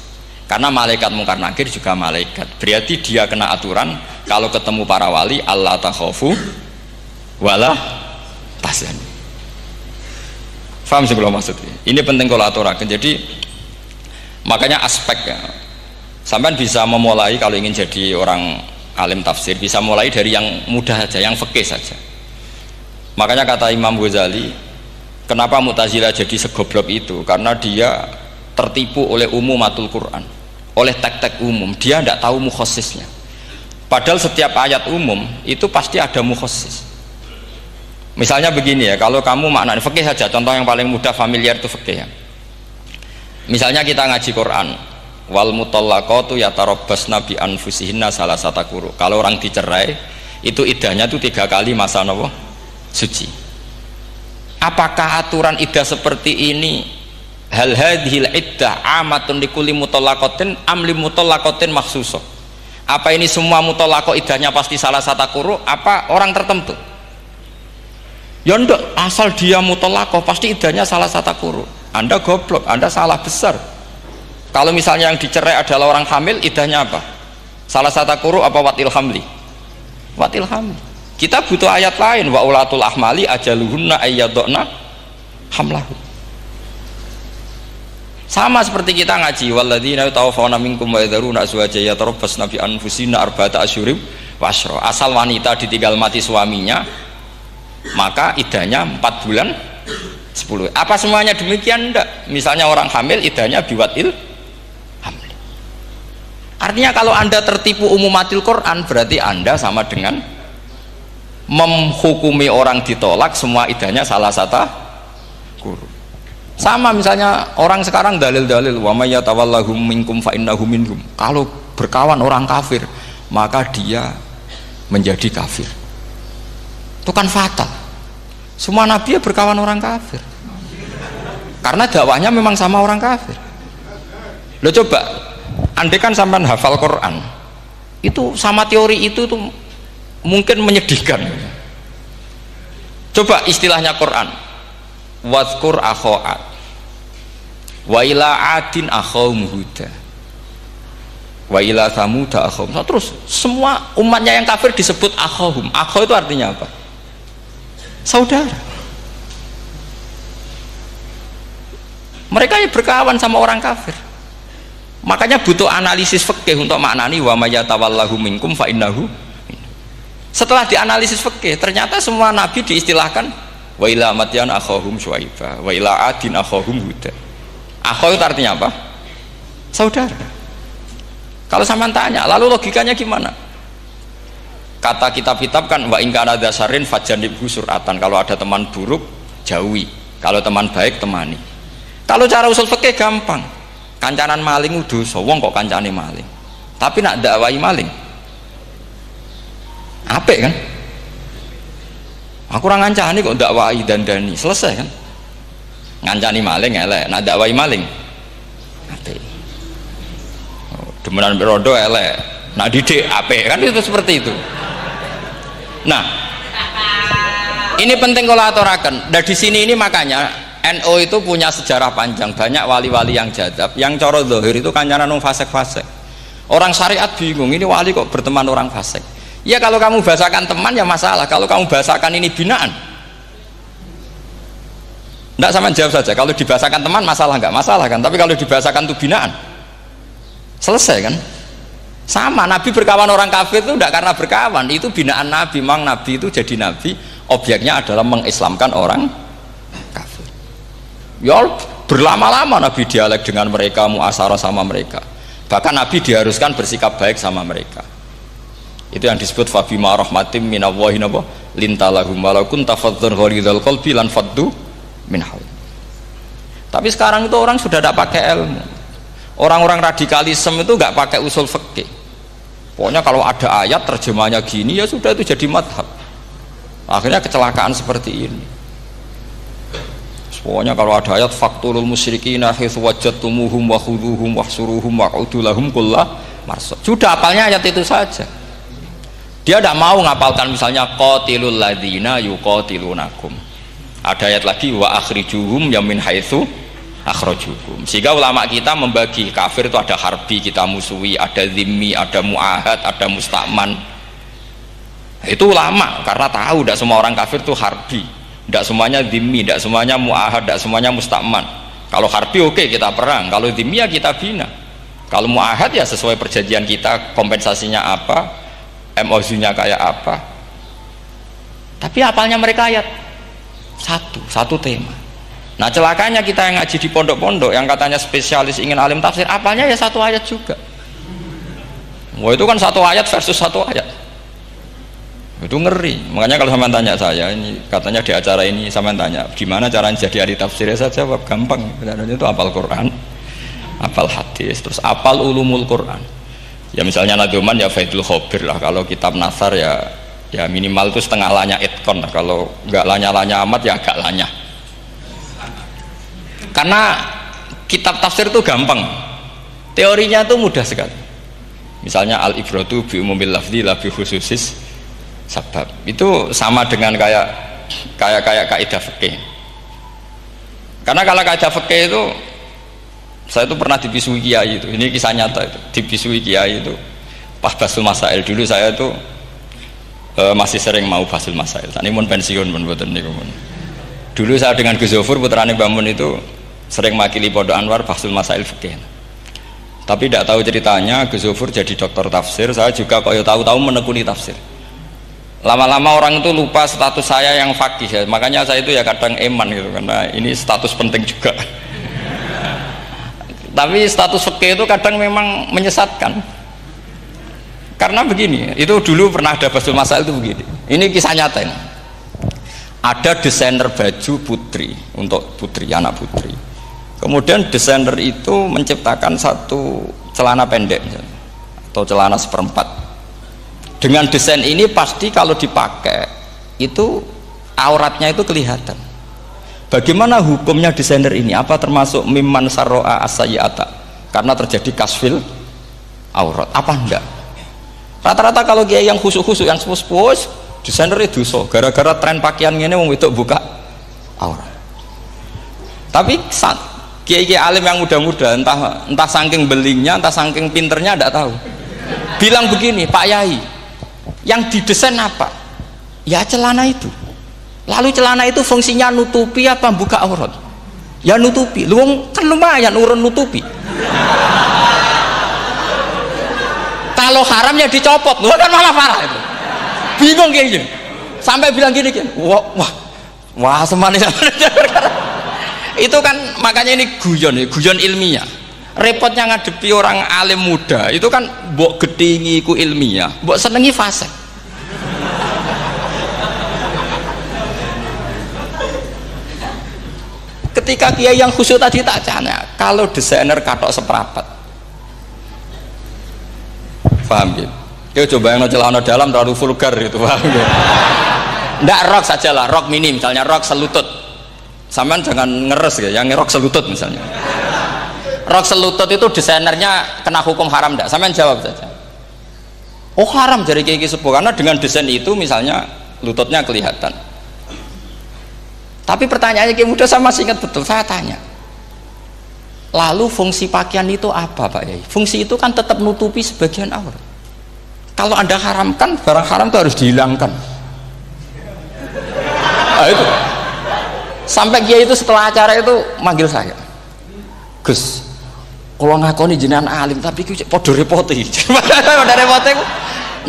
Karena malaikat mungkar nakir juga malaikat. Berarti dia kena aturan kalau ketemu para wali Allah takhafu wala tahzanu. Paham sih kalau maksudnya? Ini penting kalau aturakan. Jadi makanya aspeknya sampean bisa memulai kalau ingin jadi orang alim tafsir bisa mulai dari yang mudah saja, yang fikih saja. Makanya kata Imam Ghazali, kenapa Mu'tazilah jadi segoblok itu? Karena dia tertipu oleh umumatul Quran, oleh teks-teks umum. Dia tidak tahu mukhasisnya. Padahal setiap ayat umum itu pasti ada mukhasis. Misalnya begini ya, kalau kamu maknanya fikih saja, contoh yang paling mudah familiar itu fikih ya. Misalnya kita ngaji Quran, wal mutallaqatu yatarabbasna bi anfusihinna salasata quru. Kalau orang dicerai itu iddahnya itu 3 kali masa nopo suci. Apakah aturan iddah seperti ini hal hadhil iddah amatun likulli mutallaqatin am li mutallaqatin makhsusah? Apa ini semua mutallaqah iddahnya pasti salasata quru apa orang tertentu? Ya ndak, asal dia mutallaqah pasti iddahnya salasata quru. Anda goblok, Anda salah besar. Kalau misalnya yang dicerai adalah orang hamil, iddahnya apa? Salasata quru apa watil hamli? Watil hamli. Kita butuh ayat lain, wa ulatul ahmali ajaluhunna ayyadna hamlahu. Sama seperti kita ngaji walladzina yatawaffawna minkum wa yadharuna azwajan yatarabbasna bi anfusina arba'ata asyhurin wa asyra. Asal wanita ditinggal mati suaminya, maka iddahnya 4 bulan 10. Apa semuanya demikian? Enggak. Misalnya orang hamil iddahnya biwatil hamil. Artinya kalau Anda tertipu umumatil Quran, berarti Anda sama dengan menghukumi orang ditolak semua iddahnya salasata quru. Sama misalnya orang sekarang dalil-dalil wa may yatawallahum minkum fa innahu minhum. Kalau berkawan orang kafir, maka dia menjadi kafir. Itu kan fatal. Semua nabi ya berkawan orang kafir karena dakwahnya memang sama orang kafir. Lo coba andai kan sampean hafal Quran itu sama teori itu tuh mungkin menyedihkan. Coba istilahnya Quran wadhkur akho'at wa ila adin akhawum huda wa ila samuda akhawum. Terus semua umatnya yang kafir disebut akhawum. Akhaw itu artinya apa? Saudara. Mereka ya berkawan sama orang kafir. Makanya butuh analisis fikih untuk maknani wa may yatawallahu minkum fa innahu. Setelah dianalisis fikih, ternyata semua nabi diistilahkan wa ila madyan akhahum syuaiba wa ila adin akhahum huda. Akhaw itu artinya apa? Saudara. Kalau sampean tanya, lalu logikanya gimana? Kata kitab-kitab kan wa in kana dasarin fajanibhu suratan. Kalau ada teman buruk jauhi, kalau teman baik temani. Kalau cara usul fikih gampang. Kancanan maling dosa, wong kok kancane maling. Tapi nak dakwai maling apik kan? Aku ora ngancani kok dakwai dandani, selesai kan? Ngancani maling elek, nak dakwai maling apik. Demenan rondo elek, nak didik apik kan, itu seperti itu. Nah, ini penting kalau aturaken. Dan di sini ini makanya NU itu punya sejarah panjang, banyak wali-wali yang jadab, yang coro zahir itu kancanan wong fasik-fasik. Orang syariat bingung, ini wali kok berteman orang fasik. Ya kalau kamu bahasakan teman ya masalah, kalau kamu bahasakan ini binaan. Enggak, sama jawab saja. Kalau dibahasakan teman masalah enggak? Masalah kan? Tapi kalau dibahasakan itu binaan, selesai kan? Sama, Nabi berkawan orang kafir itu tidak karena berkawan, itu binaan Nabi. Memang Nabi itu jadi Nabi, objeknya adalah mengislamkan orang kafir. Ya berlama-lama Nabi dialek dengan mereka, muasarah sama mereka. Bahkan Nabi diharuskan bersikap baik sama mereka. Itu yang disebut fabima rahmatim minallahi lintalahum walau kunta fadhdhan ghalidhal qalbi lan faddu min hawl. Tapi sekarang itu orang sudah tidak pakai ilmu. Orang-orang radikalisme itu nggak pakai usul fikih. Pokoknya kalau ada ayat terjemahnya gini ya sudah, itu jadi madhab. Akhirnya kecelakaan seperti ini. Pokoknya kalau ada ayat faqtulul musyrikina haitsu wajadtumuhum wa khudhuhum wahsuruhum wa'udu lahum kulla marsad. Sudah hafalnya ayat itu saja. Dia tidak mau ngapalkan misalnya qatilul ladzina yuqatilunakum. Ada ayat lagi wa akhrijuhum yamin haitsu akhrajukum. Sehingga ulama kita membagi kafir itu ada harbi, kita musuhi, ada zimmi, ada muahad, ada musta'man. Itu ulama karena tahu tidak semua orang kafir itu harbi, tidak semuanya zimmi, tidak semuanya muahad, tidak semuanya musta'man. Kalau harbi oke, kita perang, kalau zimmi ya kita bina, kalau muahad ya sesuai perjanjian kita, kompensasinya apa, MOU-nya kayak apa. Tapi apalnya mereka ayat satu tema. Nah celakanya kita yang ngaji di pondok-pondok yang katanya spesialis ingin alim tafsir, apalnya ya satu ayat juga. Wah itu kan satu ayat versus satu ayat, itu ngeri. Makanya kalau sama tanya saya, ini katanya di acara ini sama tanya gimana caranya jadi ahli tafsir, ya saya jawab gampang. Itu hafal Quran, hafal hadis, terus hafal ulumul Quran. Ya misalnya Nadoman ya Faidul Khobir lah, kalau kitab Nasar ya minimal itu setengah lanya itkon lah, kalau nggak lanya amat ya agak lanya. Karena kitab tafsir itu gampang, teorinya itu mudah sekali. Misalnya al-ibratu bi umumil lafzi la bi khususis sabab, itu sama dengan kayak kaidah fikih. Karena kalau kaidah fikih itu saya itu pernah dibisui kiai itu, ini kisah nyata itu, dibisui kiai itu pas basul masail. Dulu saya itu masih sering mau basul masail, ini mun pensiun mun boten niku mun. Dulu saya dengan Gus Zofur putrane Mbah Mun itu sering makili Pondok Anwar basul masail fikih. Tapi tidak tahu ceritanya Gus Zofur jadi dokter tafsir, saya juga kok tahu-tahu menekuni tafsir. Lama-lama orang itu lupa status saya yang fakih ya. Makanya saya itu ya kadang eman gitu, karena ini status penting juga. Tapi status fikih itu kadang memang menyesatkan. Karena begini, itu dulu pernah ada basul masail itu begini. Ini kisah nyata ini. Ada desainer baju putri untuk putri, anak putri. Kemudian desainer itu menciptakan satu celana pendek misalnya, atau celana seperempat. Dengan desain ini pasti kalau dipakai itu auratnya itu kelihatan. Bagaimana hukumnya desainer ini? Apa termasuk mimman sarro'a as-sayyi'ata? Karena terjadi kasfil aurat. Apa enggak? Rata-rata kalau kiai yang khusuk-khusuk, yang sepuh-sepuh, desainer itu dosa. Gara-gara tren pakaian ini wong wedok buka aurat. Tapi kiai-kiai alim yang muda-muda, entah saking belingnya, entah saking pinternya, tidak tahu. Bilang begini, Pak Yai, yang didesain apa? Ya celana itu. Lalu celana itu fungsinya nutupi apa buka aurat? Ya nutupi. Lu kan lumayan urun nutupi. Kalau haram ya dicopot. Lu kan malah parah itu. Bingung kayaknya. Sampai bilang gini kan. Wah semanis. Itu kan makanya ini guyon ilmiah. Repotnya ngadepi orang alim muda itu kan mbok gedhingi ku ilmiah, mbok senengi fase. Ketika kiai yang khusyuk tadi tak tanya, kalau desainer katok seperapat, paham gitu? Kau coba yang celana dalam terlalu vulgar itu, paham gitu? Ndak rok sajalah, rok mini misalnya, rok selutut. Sampean jangan ngeres ya, yang rok selutut misalnya. Rok selutut itu desainernya kena hukum haram ndak? Sampean jawab saja. Oh haram dari kiai sepuh, karena dengan desain itu misalnya lututnya kelihatan. Tapi pertanyaannya kiai muda saya masih ingat betul, saya tanya. Lalu fungsi pakaian itu apa Pak Yai? Fungsi itu kan tetap nutupi sebagian aurat. Kalau Anda haramkan, barang haram itu harus dihilangkan. Nah, itu. Sampai kiai itu setelah acara itu manggil saya. Gus, kalau ngakoni jenengan alim tapi ku podo repoti. Podo repoti ku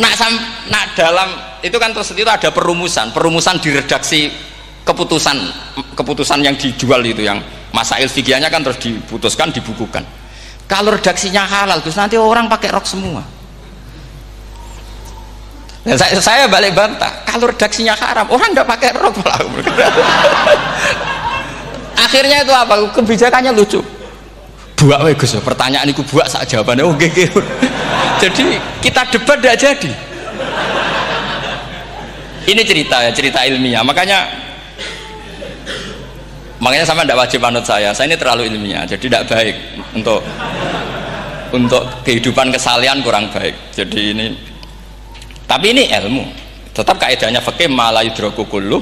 nak dalam itu kan terus itu ada perumusan di redaksi keputusan yang dijual itu, yang masail fikihnya kan terus diputuskan, dibukukan. Kalau redaksinya halal Gus, nanti orang pakai rok semua. Dan saya balik bantah, kalau redaksinya haram orang nggak pakai rok. Akhirnya itu apa? Kebijakannya lucu. Buak we Gus, pertanyaan itu buak sak jawabannya oke. Jadi kita debat tidak jadi. Ini cerita ilmiah. Makanya sama tidak wajib manut saya ini terlalu ilmiah, jadi tidak baik untuk kehidupan kesalian, kurang baik. Jadi ini, tapi ini ilmu, tetap kaidahnya fikih ma la yudraku kullu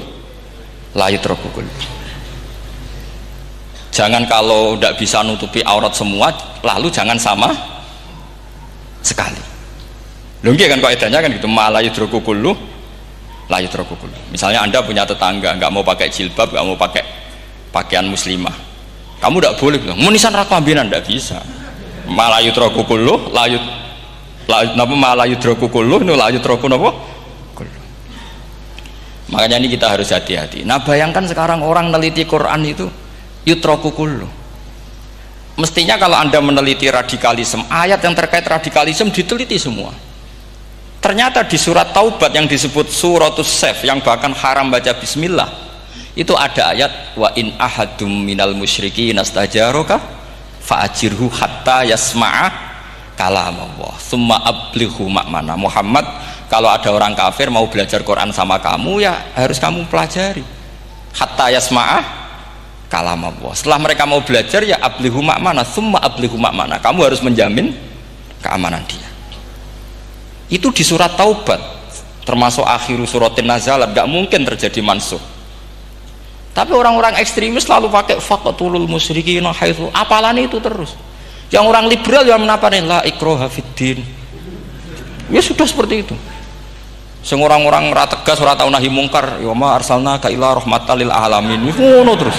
la yutraku kullu. Jangan kalau tidak bisa nutupi aurat semua, lalu jangan sama sekali. Lho nggih kan kaidahnya kan gitu, ma la yutraku kullu la yutraku kullu. Misalnya Anda punya tetangga nggak mau pakai jilbab, nggak mau pakai pakaian muslimah, kamu tidak boleh bilang munisan rakmambinan, tidak bisa. Ma la yutraku kullu napa ma la yutraku kullu nu la yutraku napa kullu. Makanya ini kita harus hati-hati. Nah bayangkan sekarang orang neliti Quran itu yutraku kullu. Mestinya kalau Anda meneliti radikalisme, ayat yang terkait radikalisme diteliti semua. Ternyata di surat Taubat yang disebut suratus Saff, yang bahkan haram baca bismillah, itu ada ayat wa in ahadum minal musyrikin nastajaroka fa'ajirhu hatta yasma'a kalam Allah summa ablighu ma'mana. Muhammad, kalau ada orang kafir mau belajar Quran sama kamu, ya harus kamu pelajari hatta yasma'a kalam Allah. Setelah mereka mau belajar, ya ablighu ma'mana summa ablighu ma'mana, kamu harus menjamin keamanan dia. Itu di surat Taubat, termasuk akhiru suratin nazalat, gak mungkin terjadi mansuh. Tapi orang-orang ekstremis selalu pakai faqatulul musyrikin haitsu, apalan itu terus. Yang orang liberal yang menaparin la ikraha fiddin, ya sudah seperti itu. Sing orang-orang ora tegas, ora tau nahi mungkar, ya ma arsalnaka ila rahmatal lil alamin, ngono terus.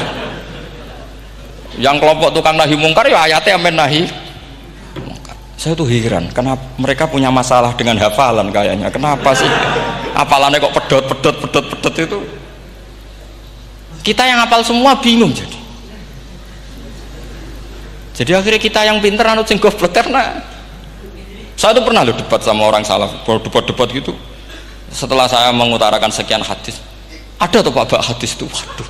Yang kelompok tukang nahi mungkar, ya ayatnya amen nahi. Saya tuh heran, kenapa mereka punya masalah dengan hafalan kayaknya. Kenapa sih hafalannya kok pedot itu? Kita yang hafal semua bingung jadi. Jadi akhirnya kita yang pinter anut sing goblok. Karena saya tuh pernah loh debat sama orang salaf, debat gitu. Setelah saya mengutarakan sekian hadis, ada tuh Pak hadis itu, waduh.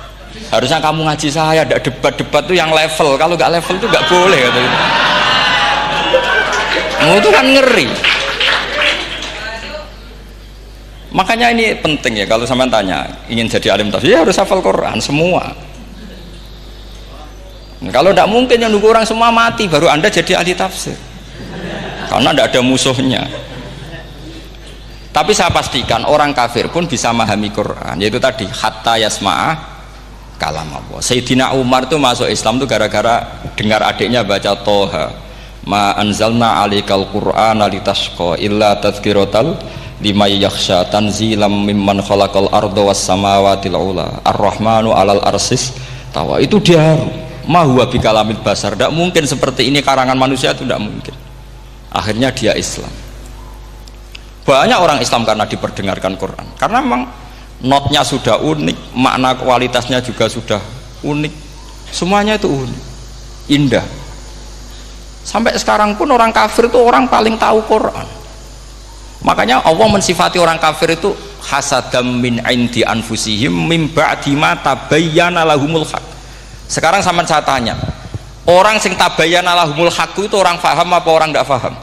Harusnya kamu ngaji saya, ada debat tuh yang level. Kalau nggak level tuh nggak boleh kata gitu. Itu kan ngeri. Makanya ini penting ya, kalau sampean tanya ingin jadi alim tafsir, ya harus hafal Quran semua. Kalau tidak mungkin yang nunggu orang semua mati baru Anda jadi ahli tafsir, karena tidak ada musuhnya. Tapi saya pastikan orang kafir pun bisa memahami Quran, yaitu tadi hatta yasma'a kalam Allah. Sayyidina Umar tuh masuk Islam tuh gara-gara dengar adiknya baca Toha, ma anzalna alikal qur'ana litashqa illa tadhkiratal liman yakhsha tanzilam mimman khalaqal arda was samawati ula ar-rahmanu alal arsis tawa. Itu dia ma huwa bikalamil basar, tidak mungkin seperti ini karangan manusia, itu tidak mungkin. Akhirnya dia Islam. Banyak orang Islam karena diperdengarkan Quran, karena memang notnya sudah unik, makna kualitasnya juga sudah unik, semuanya itu unik, indah. Sampai sekarang pun orang kafir itu orang paling tahu Quran. Makanya Allah mensifati orang kafir itu hasadam min indi anfusihim mim ba'di ma tabayyana lahumul haq. Sekarang sama saya tanya, orang sing tabayyana lahumul haq itu orang faham apa orang tidak faham?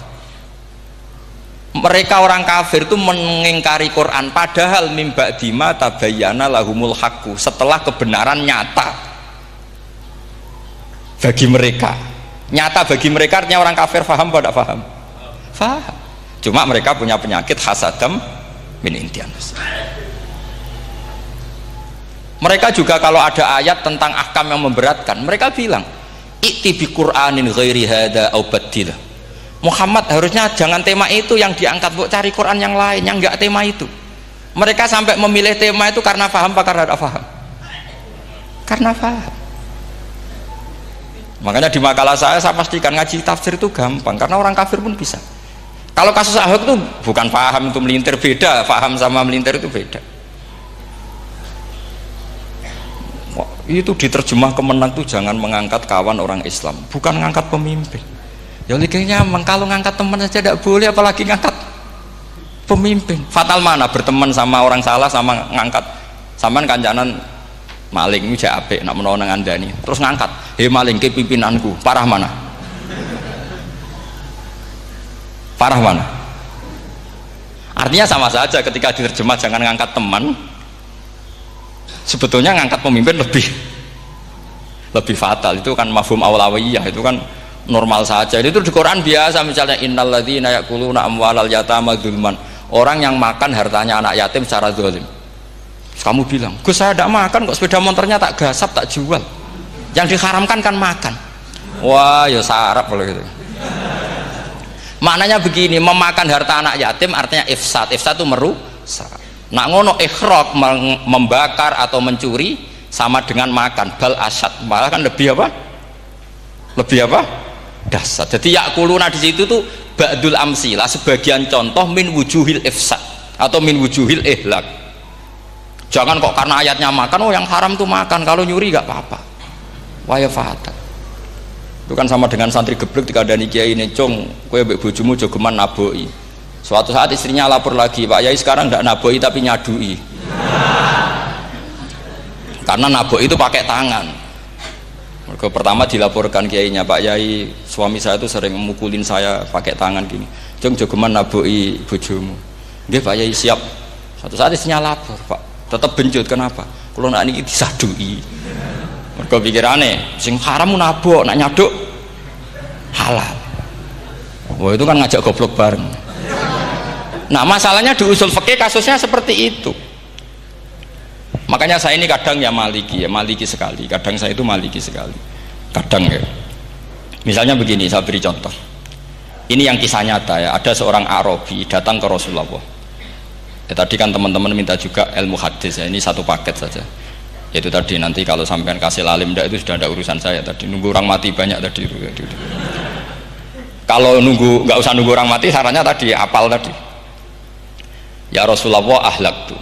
Mereka orang kafir itu mengingkari Quran, padahal mim ba'di ma tabayyana lahumul haq, setelah kebenaran nyata bagi mereka. Nyata bagi mereka artinya orang kafir faham atau tidak faham? Faham. Cuma mereka punya penyakit hasadam min intian. Mereka juga kalau ada ayat tentang ahkam yang memberatkan, mereka bilang i'ti bi Qur'anin ghairi hada au baddilah. Muhammad harusnya jangan tema itu yang diangkat, buat cari Quran yang lain yang enggak tema itu. Mereka sampai memilih tema itu karena paham apa karena tidak paham? Karena paham. Makanya di makalah saya pastikan ngaji tafsir itu gampang, karena orang kafir pun bisa. Kalau kasus Ahok itu bukan paham itu melintir, beda. Paham sama melintir itu beda. Itu diterjemah kemenang tuh jangan mengangkat kawan orang Islam, bukan ngangkat pemimpin. Ya likanya kalau ngangkat teman saja tidak boleh, apalagi ngangkat pemimpin. Fatal mana berteman sama orang salah sama ngangkat. Saman kancanan maling itu apik nak menawa ngandani terus ngangkat, "Hei maling ke pimpinanku." Parah mana? Parah mana? Artinya sama saja ketika diterjemah jangan ngangkat teman, sebetulnya ngangkat pemimpin lebih fatal. Itu kan mafhum awlawiyah, itu kan normal saja. Itu di Quran biasa, misalnya innalladzina ya'kuluna amwalal yatama dzulman, orang yang makan hartanya anak yatim secara zalim. Kamu bilang, Gus saya tidak makan kok, sepeda motornya tak gasap, tak jual. Yang diharamkan kan makan. Wah ya sarap kalau gitu. Maknanya begini, memakan harta anak yatim artinya ifsad. Ifsad itu merusak. Nak ngono ikhraq, membakar atau mencuri sama dengan makan. Bal asyad, malah kan lebih apa? Lebih apa? Dasar. Jadi yakuluna di situ tuh ba'dul amsilah, sebagian contoh min wujuhil ifsad atau min wujuhil ihlak. Jangan kok karena ayatnya makan, oh yang haram tuh makan, kalau nyuri gak apa-apa. Waya fata. Itu kan sama dengan santri geblek dikandani kiai ini, cung kowe mbek bojomu jogeman naboi. Suatu saat istrinya lapor lagi, Pak Yai sekarang tidak naboi tapi nyadui. Karena naboi itu pakai tangan. Mereka pertama dilaporkan kiainya, Pak Yai suami saya itu sering memukulin saya pakai tangan gini. Cung jogeman naboi bojomu. Nggih Pak Yai siap. Suatu saat istrinya lapor, Pak tetap benjut, kenapa? Kalau nak ini disadui. Mereka pikirannya, sing haram nabok, nak nyaduk halal. Wah itu kan ngajak goblok bareng. Nah masalahnya di usul fikih kasusnya seperti itu. Makanya saya ini kadang ya maliki sekali. Kadang saya itu maliki sekali. Kadang ya. Misalnya begini, saya beri contoh. Ini yang kisah nyata ya. Ada seorang Arabi datang ke Rasulullah. Ya, tadi kan teman-teman minta juga ilmu hadis ya. Ini satu paket saja. Yaitu tadi nanti kalau sampean kasih lalim itu sudah ada urusan saya tadi. Nunggu orang mati banyak tadi itu. Kalau nunggu nggak usah nunggu orang mati, sarannya tadi apal tadi. Ya Rasulullah ahlak tuh.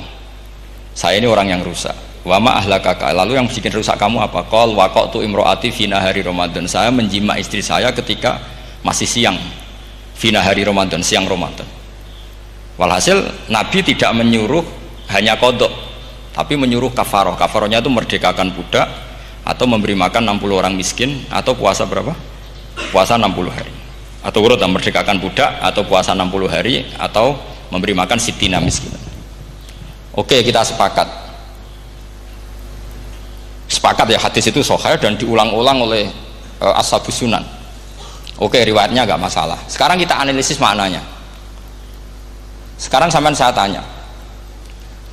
Saya ini orang yang rusak. Wama ahlakaka. Lalu yang bikin rusak kamu apa? Qol waqatu imroati fi nahari Ramadan. Saya menjima istri saya ketika masih siang. Fi nahari Ramadan, siang Ramadan. Walhasil Nabi tidak menyuruh hanya kodok, tapi menyuruh kafaroh. Kafarohnya itu merdekakan budak atau memberi makan 60 orang miskin atau puasa berapa? Puasa 60 hari. Atau urut merdekakan budak atau puasa 60 hari atau memberi makan sitina miskin. Oke, kita sepakat ya hadis itu sahih dan diulang-ulang oleh ashabus sunan. Oke, riwayatnya agak masalah. Sekarang kita analisis maknanya. Sekarang sampean saya tanya,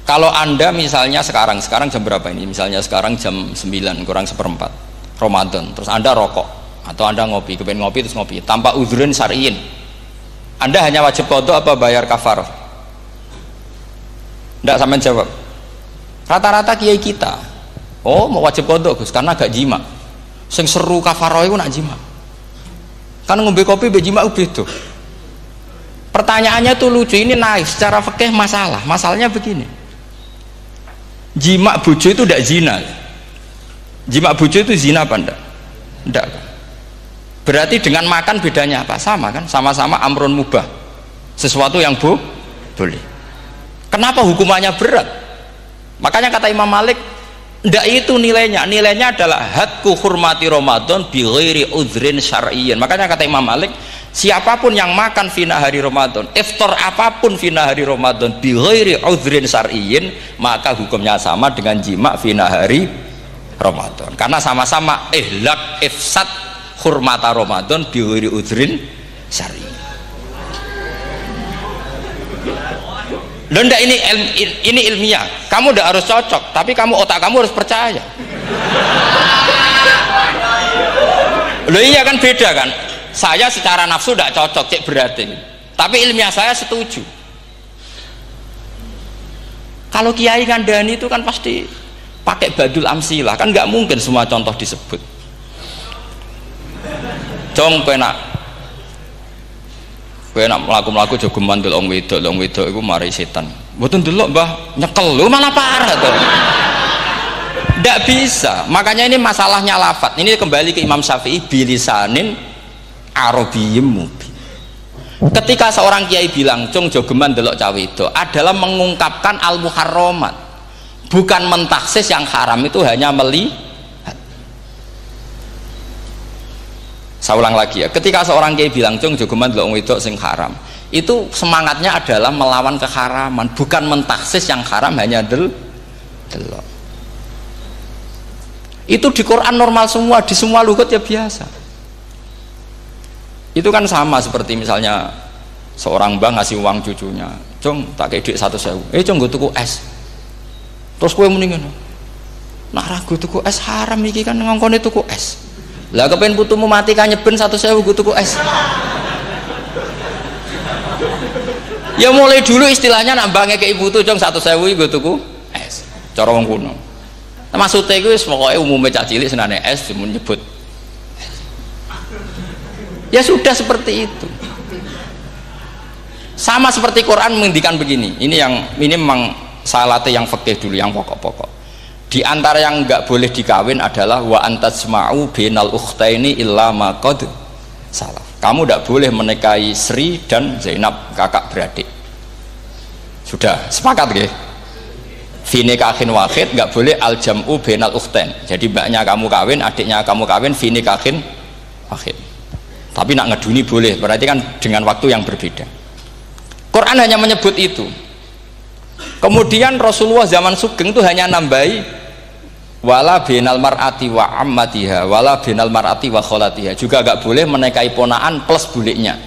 kalau anda misalnya sekarang jam berapa ini? Misalnya sekarang jam 9 kurang seperempat Ramadan, terus anda rokok atau anda ngopi, kepengen ngopi terus ngopi tanpa udhrin syar'iyin, anda hanya wajib qadha apa bayar kafarah? Tidak sampean jawab. Rata-rata kiai kita, oh mau wajib qadha Gus karena gak jima. Sing seru kafarah itu nak jima. Kan ngombe kopi be jima beda. Pertanyaannya tuh lucu, ini naik secara fikih masalahnya begini. Jima bojo itu tidak zina. Jima bojo itu zina apa enggak? Enggak. Berarti dengan makan bedanya apa? Sama kan? Sama-sama amrun mubah. Sesuatu yang boleh. Kenapa hukumannya berat? Makanya kata Imam Malik, enggak itu nilainya. Nilainya adalah hadku hurmati Ramadan bi ghairi udhrin syar'iyyin. Makanya kata Imam Malik, siapapun yang makan fina hari Ramadan, iftar apapun fina hari Ramadan bi ghairi udhrin syar'iyyin, maka hukumnya sama dengan jima fina hari Ramadan. Karena sama-sama ihlak ifsad hurmata Ramadan bi ghairi udhrin syar'iyyin. Loh enggak, ini ilmiah. Kamu udah harus cocok, tapi otak kamu harus percaya. Loh iya kan beda kan? Saya secara nafsu tidak cocok, cek berarti. Tapi ilmiah saya setuju. Kalau kiai ngandani itu kan pasti pakai badul amsilah, kan nggak mungkin semua contoh disebut. Jong penak melaku-melaku jogeman delok wong wedok iku mari setan. Mboten delok Mbah, nyekel lho malah parah to. Ndak bisa. Makanya ini masalahnya lafat. Ini kembali ke Imam Syafi'i bilisanin arabiyyim mubin. Ketika seorang kiai bilang cung jogeman delok cah wedok adalah mengungkapkan al muharramat. Bukan mentaksis yang haram itu hanya melihat. Saya ulang lagi ya, ketika seorang kiai bilang cung jogeman delok wedok sing haram, itu semangatnya adalah melawan keharaman, bukan mentaksis yang haram hanya delok. Itu di Quran normal semua, di semua lugat ya biasa. Itu kan sama seperti misalnya seorang mbah ngasih uang cucunya, cung tak kayak duit 100.000, cung gue tuku es. Terus kowe muni ngono. Nak ragu tuku es haram iki kan ngongkone tuku es. Lah kepen putumu mati kan nyeben 100.000 go tuku es. Ya mulai dulu istilahnya nak bange ke ibu tuh jong 100.000 go tuku es. Cara wong kuno. Maksudnya iku wis pokoke umume cah cilik senane es cuma nyebut. Ya sudah seperti itu. Sama seperti Quran menghentikan begini. Ini memang salate yang fikih dulu, yang pokok-pokok. Di antara yang enggak boleh dikawin adalah wa antasma'u bainal ukhtaini illa ma qad salaf. Kamu tidak boleh menikahi Sri dan Zainab, kakak beradik. Sudah sepakat nggih? Fi nikahin wahid enggak boleh al jam'u bainal ukhtain. Jadi mbaknya kamu kawin, adiknya kamu kawin fi nikahin wahid. Tapi nak ngeduni boleh, berarti kan dengan waktu yang berbeda. Quran hanya menyebut itu. Kemudian Rasulullah zaman Sugeng itu hanya nambahi wala binal mar'ati wa ammatiha wala binal mar'ati wa kholatiha, juga gak boleh menikahi ponaan plus buliknya,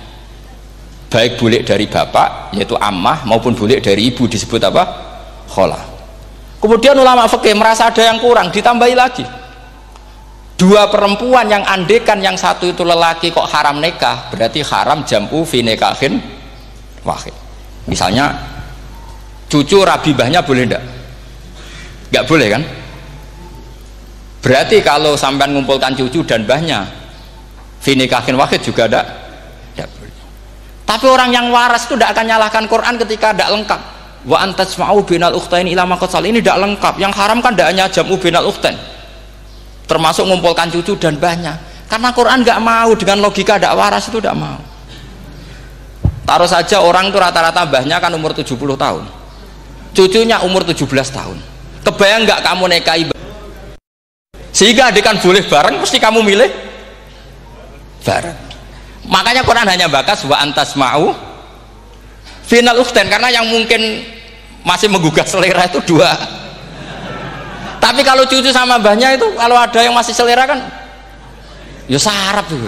baik bulik dari bapak yaitu ammah maupun bulik dari ibu disebut apa? Kholah. Kemudian ulama fikih merasa ada yang kurang, ditambahi lagi dua perempuan yang andekan yang satu itu lelaki kok haram nikah, berarti haram jam'u fi nikahin wahid. Misalnya cucu rabibahnya boleh enggak? Enggak boleh kan? Berarti kalau sampai ngumpulkan cucu dan mbahnya fi nikahin wahid juga enggak boleh. Tapi orang yang waras itu tidak akan nyalahkan Quran ketika tidak lengkap. Wa antasma'u bainal ukhtain ila ma qad sal, ini tidak lengkap. Yang haram kan tidak hanya jam'u bainal ukhtain, termasuk ngumpulkan cucu dan mbahnya. Karena Quran enggak mau dengan logika tidak waras, itu tidak mau. Taruh saja orang itu rata-rata mbahnya kan umur 70 tahun, cucunya umur 17 tahun. Kebayang nggak kamu nikahi sehingga adik kan boleh bareng, mesti kamu milih bareng. Makanya Quran hanya bakas wa antasma'u final ukhtain, karena yang mungkin masih menggugah selera itu dua. Tapi kalau cucu sama mbahnya itu, kalau ada yang masih selera kan ya sarap tuh.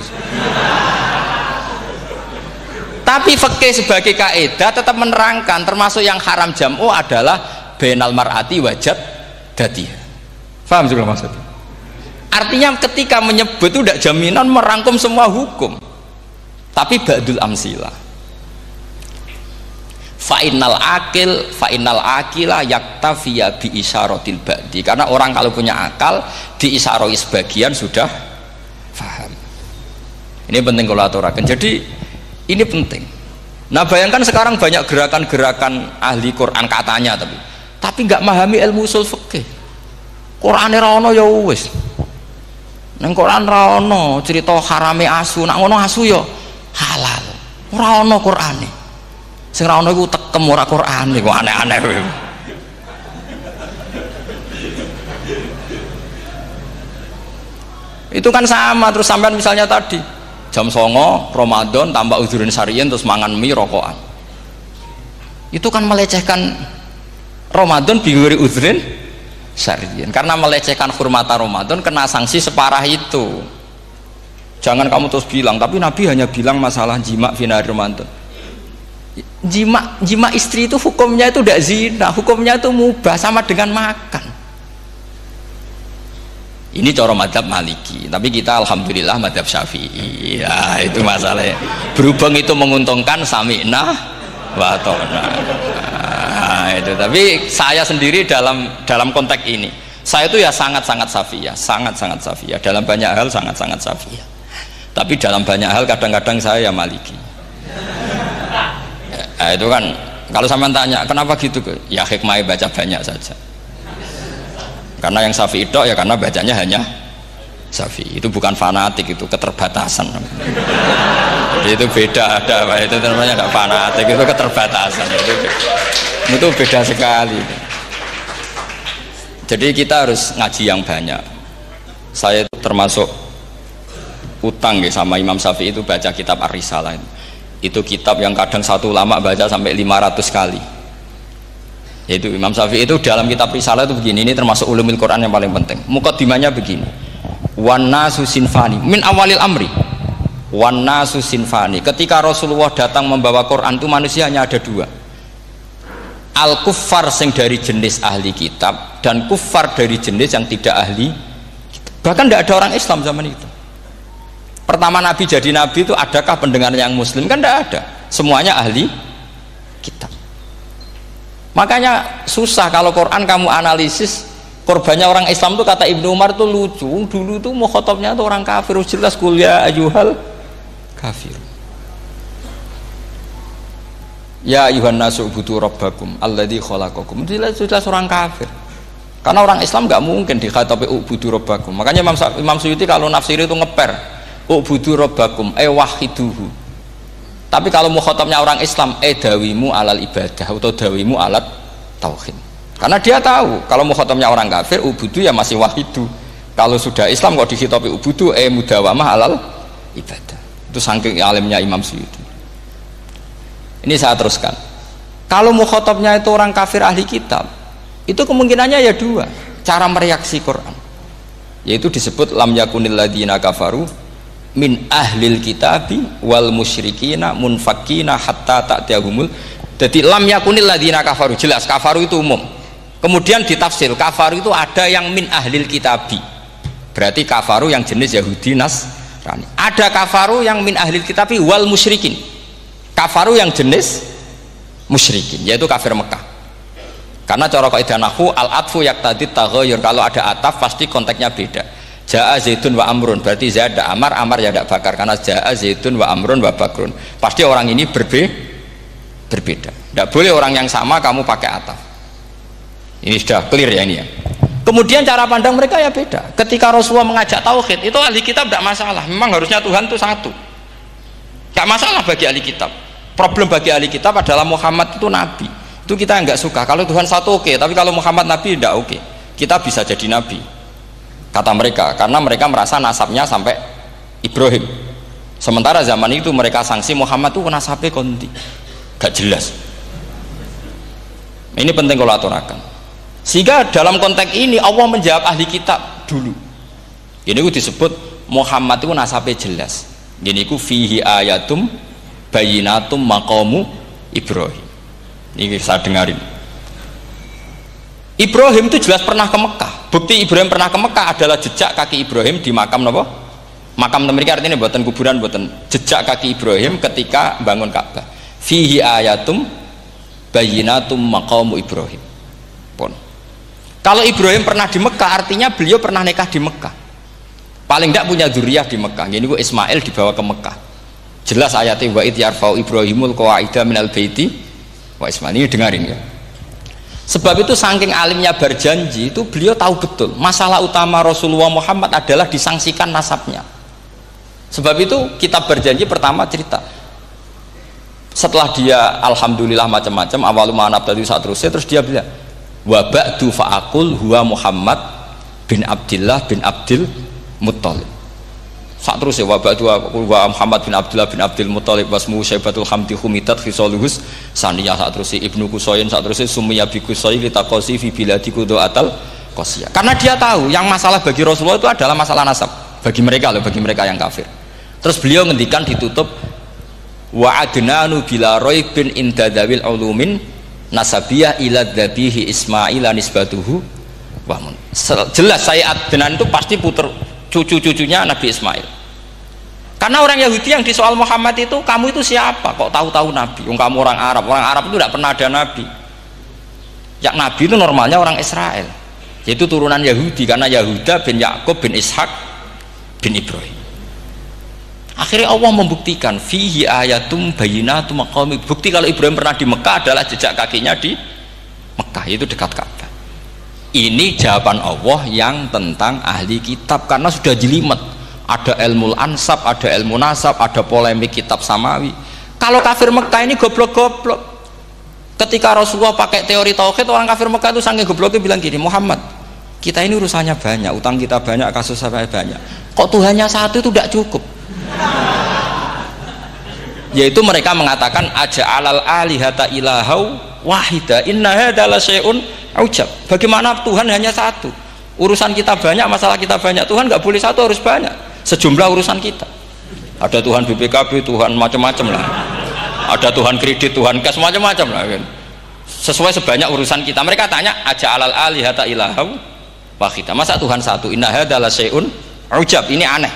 Tapi fikih sebagai kaidah tetap menerangkan termasuk yang haram jam'u adalah bainal mar'ati wajad dadiha. Paham juga maksudnya? Artinya ketika menyebut itu tidak jaminan merangkum semua hukum, tapi ba'dul amsilah. Fa'innal akila yaktafiya bi isyaratil ba'di, karena orang kalau punya akal diisyaroi sebagian sudah paham. Ini penting kalau aturakan. Jadi ini penting. Nah bayangkan sekarang banyak gerakan-gerakan ahli Quran katanya, tapi nggak memahami ilmu usul fikih. Quran ra ono ya wis. Nang Quran ra ono cerita harame asu, nak ngono asu ya halal. Ora ono Qurane. Sing ra ono iku tekem ora Qurane, kok aneh-aneh. Itu kan sama. Terus sampean misalnya tadi jam 09.00 Ramadan tambah uzurin syariyin terus mangan mie rokokan, itu kan melecehkan Ramadan biguri uzurin syariyin, karena melecehkan hurmata Ramadan kena sanksi separah itu. Jangan kamu terus bilang tapi Nabi hanya bilang masalah jima finari Ramadan. Jima istri itu hukumnya itu tidak zina, hukumnya itu mubah, sama dengan makan. Ini cara madzhab Maliki, tapi kita alhamdulillah madzhab Syafi'i. Ya itu masalahnya. Berhubung itu menguntungkan sami'na wa ta'na. Nah, itu. Tapi saya sendiri dalam konteks ini, saya itu ya sangat-sangat Syafi'iyah, sangat-sangat Syafi'iyah. Dalam banyak hal sangat-sangat Syafi'iyah. Tapi dalam banyak hal kadang-kadang saya ya Maliki. Ya, itu kan kalau sampean tanya kenapa gitu, ya hikmahnya baca banyak saja. Karena yang Syafi'i itu ya karena bacanya hanya Syafi'i, itu bukan fanatik, itu keterbatasan. Itu beda, ada apa itu namanya, nggak fanatik, itu keterbatasan. Itu beda sekali. Jadi kita harus ngaji yang banyak. Saya itu termasuk utang ya sama Imam Syafi'i itu baca kitab Ar-Risalah. Itu kitab yang kadang satu ulama baca sampai 500 kali. Yaitu Imam Syafi'i itu dalam kitab Risalah itu begini, ini termasuk ulumul Quran yang paling penting. Muqaddimahnya begini, wan nasu sinfani min awalil amri, wan nasu sinfani. Ketika Rasulullah datang membawa Quran itu manusia hanya ada dua. al-kuffar sing dari jenis ahli kitab dan kuffar dari jenis yang tidak ahli kitab. Bahkan tidak ada orang Islam zaman itu. Pertama Nabi jadi Nabi itu adakah pendengar yang muslim? Kan tidak ada, semuanya ahli kitab. Makanya susah kalau Quran kamu analisis korbannya orang Islam tuh, kata Ibnu Umar tuh lucu. Dulu tuh mukhatabnya tuh orang kafir, jelas kuliah ayyuhal kafir. Ya ayuhan nasu ubudu rabbakum alladzi khalaqakum. Jelas orang kafir. Karena orang Islam nggak mungkin dikhatabi ubudu rabbakum. Makanya Imam Suyuti kalau nafsiri itu ngeper ubudu rabbakum wahiduhu. Tapi kalau mukhatabnya orang Islam dawimu alal ibadah atau dawimu alat tauhid. Karena dia tahu kalau mukhatabnya orang kafir ubudu ya masih wahidu. Kalau sudah Islam kok dikhitabi ubudu mudawamah alal ibadah. Itu saking alimnya Imam Suyuti. Ini saya teruskan. Kalau mukhatabnya itu orang kafir ahli kitab, itu kemungkinannya ya dua cara mereaksi Quran, yaitu disebut lam yakunil ladzina kafaru min ahlil kitabi wal musyrikina munfakina hatta ta'tiyahumul. Jadi lam yakunil ladzina kafaru, jelas kafaru itu umum. Kemudian ditafsir kafaru itu ada yang min ahlil kitabi, berarti kafaru yang jenis Yahudi Nasrani. Ada kafaru yang min ahlil kitabi wal musyrikin, kafaru yang jenis musyrikin, yaitu kafir Mekah. Karena cara kaidah nahwu al-atfu yaqtadi taghayyur, kalau ada ataf pasti konteksnya beda. Jaa Zaidun wa Amrun, berarti Zaid ada Amar, Amar ya ada Bakar. Karena Jaa Zaidun wa Amrun wa Bakrun, pasti orang ini berbeda. Tidak boleh orang yang sama kamu pakai ataf. Ini sudah clear ya ini ya. Kemudian cara pandang mereka ya beda. Ketika Rasulullah mengajak tauhid, itu ahli kitab tidak masalah, memang harusnya Tuhan itu satu, gak masalah bagi ahli kitab. Problem bagi ahli kitab adalah Muhammad itu nabi, itu kita nggak suka. Kalau Tuhan satu oke, tapi kalau Muhammad nabi tidak oke. Kita bisa jadi nabi, kata mereka, karena mereka merasa nasabnya sampai Ibrahim. Sementara zaman itu mereka sanksi Muhammad itu nasabnya konti, gak jelas. Ini penting kalau aturakan. Sehingga dalam konteks ini Allah menjawab ahli kitab dulu. Ini disebut Muhammad itu nasabnya jelas. Ini ku fihi ayatum bayinatum maqamu Ibrahim. Ini saya dengarin. Ibrahim itu jelas pernah ke Mekah. Bukti Ibrahim pernah ke Mekah adalah jejak kaki Ibrahim di makam apa? Makam mereka, artinya buatan kuburan, buatan jejak kaki Ibrahim ketika bangun Ka'bah. Fihi ayatum bayinatum maqamu Ibrahim. Pun. Kalau Ibrahim pernah di Mekah, artinya beliau pernah nikah di Mekah. Paling tidak punya dzurriyyah di Mekah. Ini Ismail dibawa ke Mekah. Jelas ayatnya wa id yarfa'u Ibrahimul qawaida minal baiti wa Ismail. Ini dengarin ya. Sebab itu saking alimnya berjanji itu beliau tahu betul masalah utama Rasulullah Muhammad adalah disangsikan nasabnya. Sebab itu kitab berjanji pertama cerita setelah dia alhamdulillah macam-macam awalu ma'anab tadi saat terus dia bilang wa ba'du fa'akul huwa Muhammad bin Abdillah bin Abdil Muttalib. Saat terus ya wabatu wa Muhammad bin Abdullah bin Abdul Muttalib wasmu Syaibatul Hamdi Humitat Khisaluhus Saniyah. Saat terus Ibnu Qusayn, saat terus Sumiyah bi Qusay litaqasi fi biladi Qudu'atal Qasiyah. Karena dia tahu yang masalah bagi Rasulullah itu adalah masalah nasab bagi mereka loh, bagi mereka yang kafir. Terus beliau ngendikan ditutup wa adnanu bila raibin indadawil ulumin nasabiyah ila dhabihi Ismail nisbatuhu wa mun. Jelas saya adnan itu pasti puter cucu-cucunya Nabi Ismail. Karena orang Yahudi yang disoal Muhammad itu, kamu itu siapa kok tahu-tahu Nabi? Kamu orang Arab itu tidak pernah ada Nabi. Yang Nabi itu normalnya orang Israel, yaitu turunan Yahudi, karena Yahuda bin Yakub bin Ishak bin Ibrahim. Akhirnya Allah membuktikan fihi ayatum bayinatum maqami. Bukti kalau Ibrahim pernah di Mekah adalah jejak kakinya di Mekah, itu dekat Ka'bah. Ini jawaban Allah yang tentang ahli kitab, karena sudah jelimet. Ada ilmu ansab, ada ilmu nasab, ada polemik kitab samawi. Kalau kafir Mekah ini goblok-goblok. Ketika Rasulullah pakai teori tauhid, orang kafir Mekah itu saking gobloknya bilang gini, Muhammad, kita ini urusannya banyak, utang kita banyak, kasus saya banyak. Kok Tuhannya satu itu tidak cukup? Yaitu mereka mengatakan aja'alal alihata ilahau wahida inna hadza la syai'un ujab. Bagaimana Tuhan hanya satu? Urusan kita banyak, masalah kita banyak. Tuhan nggak boleh satu, harus banyak. Sejumlah urusan kita. Ada Tuhan BPKB, Tuhan macam-macam lah. Ada Tuhan kredit, Tuhan kas, macam-macam lah kan. sesuai sebanyak urusan kita. Mereka tanya aja alal alihata ilahu wahida, masa Tuhan satu, inna hadza la syai'un ujab, ini aneh.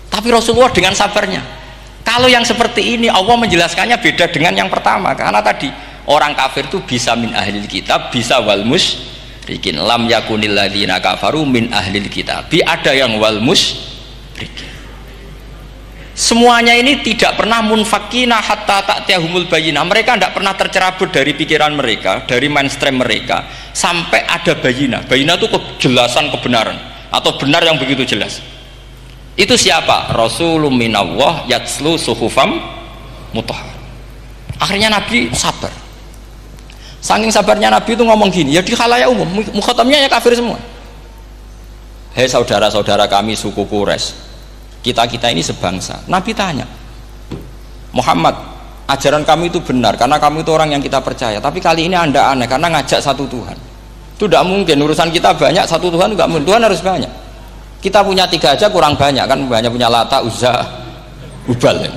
Tapi Rasulullah dengan sabarnya, kalau yang seperti ini Allah menjelaskannya beda dengan yang pertama, karena tadi orang kafir itu bisa min ahlil kitab, bisa wal musyrikin. Lam yakunil ladzina kafaru min ahlil kitab, ada yang wal musyrikin. Semuanya ini tidak pernah munfakina hatta ta'tiyahumul bayyinah. Mereka tidak pernah tercerabut dari pikiran mereka, dari mainstream mereka, sampai ada bayyinah. Bayyinah itu kejelasan kebenaran atau benar yang begitu jelas. Itu siapa? Rasulun minallah yatslu suhufam mutahhar. Akhirnya Nabi sabar. Saking sabarnya Nabi itu ngomong gini, ya di khalayak umum, mukhatamnya ya kafir semua. Hei saudara-saudara kami suku Quraisy, kita ini sebangsa. Nabi tanya, Muhammad, ajaran kami itu benar karena kamu itu orang yang kita percaya, tapi kali ini anda aneh karena ngajak satu Tuhan. Itu tidak mungkin, urusan kita banyak, satu Tuhan juga mungkin, Tuhan harus banyak. Kita punya 3 aja kurang banyak kan, banyak punya Lata, Uzza, Hubal ya.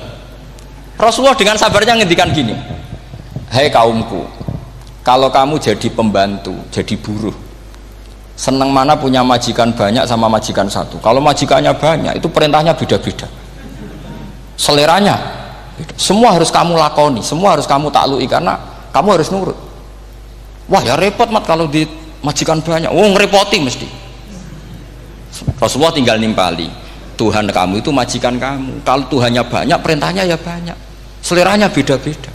Rasulullah dengan sabarnya ngendikan gini, hei kaumku, kalau kamu jadi pembantu, jadi buruh, senang mana punya majikan banyak sama majikan satu. Kalau majikannya banyak itu perintahnya beda-beda, seleranya beda. Semua harus kamu lakoni, semua harus kamu taklui karena kamu harus nurut. Wah ya repot mat kalau di majikan banyak, ngerepoti mesti. Rasulullah tinggal nimpali, Tuhan kamu itu majikan kamu, kalau Tuhannya banyak perintahnya ya banyak, seleranya beda-beda.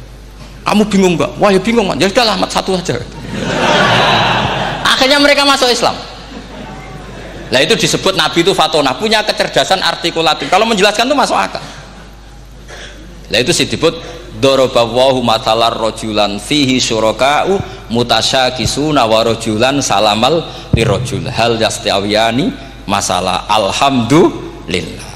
Kamu bingung nggak? Wah ya bingung, ya sudah lah satu aja. Akhirnya mereka masuk Islam. Nah itu disebut Nabi itu fatona, punya kecerdasan artikulatif. Kalau menjelaskan itu masuk akal. Nah itu disebut dorobawahu matalar rojulan fihi syuraka'u mutasyakisuna wa rojulan salamal lirojul hal yastawiyani masalah alhamdulillah.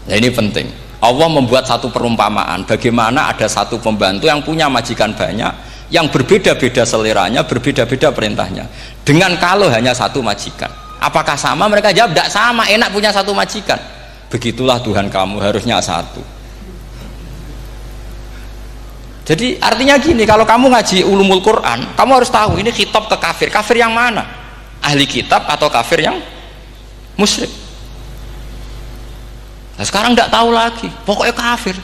Nah ini penting. Allah membuat satu perumpamaan bagaimana ada satu pembantu yang punya majikan banyak, yang berbeda-beda seleranya, berbeda-beda perintahnya, dengan kalau hanya satu majikan. Apakah sama? Mereka jawab tidak sama, enak punya satu majikan. Begitulah Tuhan kamu, harusnya satu. Jadi artinya gini, kalau kamu ngaji ulumul Quran, kamu harus tahu ini khitab ke kafir. Kafir yang mana? Ahli kitab atau kafir yang musyrik? Nah sekarang tidak tahu lagi, pokoknya kafir.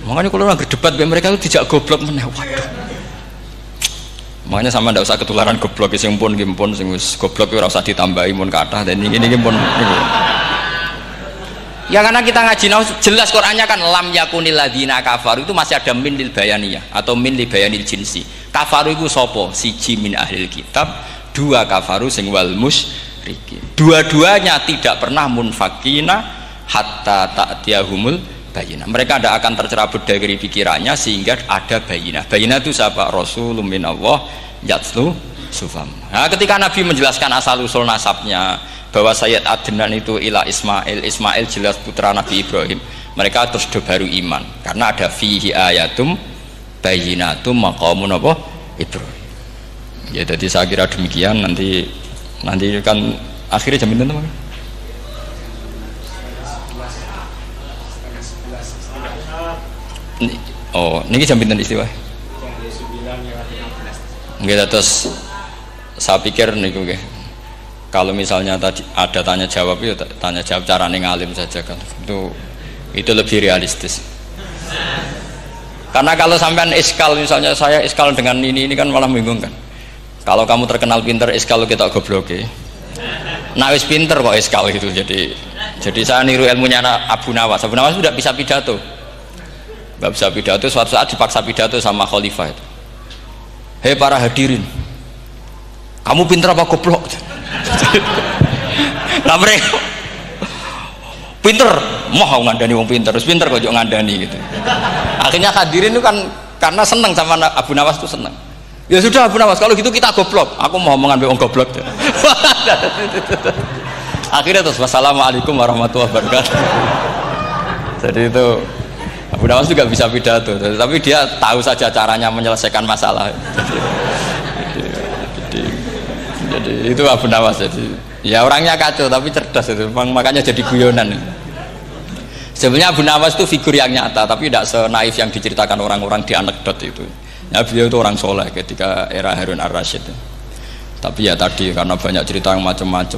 Makanya kalau orang berdebat mereka itu tidak goblok meneh. Waduh. Makanya sama tidak usah ketularan goblok, sing pun gimpun sing wis goblok ora usah ditambahi mun kathah dan ini pun. Ya karena kita ngaji jelas Qur'annya kan lam yakunil ladzina kafaru, itu masih ada min lil bayaniyah atau min li bayanil jinsi. Kafaru itu sapa? Siji min ahlil kitab, 2 kafaru sing wal musyrikin. Dua-duanya tidak pernah munfakina hatta ta'tiyahumul bayinah. Mereka tidak akan tercerabut dari pikirannya sehingga ada bayinah. Bayinah itu siapa? Rasulun minallah yatslu sufam. Nah, ketika Nabi menjelaskan asal usul nasabnya bahwa Sayyid Adnan itu ila Ismail, Ismail jelas putra Nabi Ibrahim, mereka terus baru iman karena ada fihi ayatum bayinatum maqamun apa Ibrahim. Ya jadi saya kira demikian. Nanti kan akhirnya jam itu teman. Oh, ini jam pinten istiwa? Nggih, terus saya pikir niku nggih. Kalau misalnya tadi ada tanya jawab, ya tanya jawab carane ngalim saja kan. Itu lebih realistis. Karena kalau sampean iskal, misalnya saya iskal dengan ini kan malah bingung kan. Kalau kamu terkenal pinter, iskal kita goblok ya. Nah wis pinter kok iskal gitu. Jadi saya niru ilmunya Abu Nawas. Abu Nawas sudah bisa pidato. Nggak bisa pidato, suatu saat dipaksa pidato sama khalifah itu. Hei para hadirin, kamu pinter apa goblok? Lah mereka pinter, mau ngandani wong pinter, terus pinter kok ngandani gitu. Akhirnya hadirin itu kan karena seneng sama Abu Nawas itu seneng. Ya sudah Abu Nawas, kalau gitu kita goblok. Aku mau ngambil wong goblok. Akhirnya terus wassalamualaikum warahmatullahi wabarakatuh. Jadi itu Abu Nawas juga bisa pidato, tapi dia tahu saja caranya menyelesaikan masalah. Jadi itu Abu Nawas. Jadi ya orangnya kacau tapi cerdas itu, makanya jadi guyonan. Sebenarnya Abu Nawas itu figur yang nyata, tapi tidak senaif yang diceritakan orang-orang di anekdot itu. Ya, beliau itu orang soleh ketika era Harun ar-Rasyid. Tapi ya tadi karena banyak cerita yang macam-macam.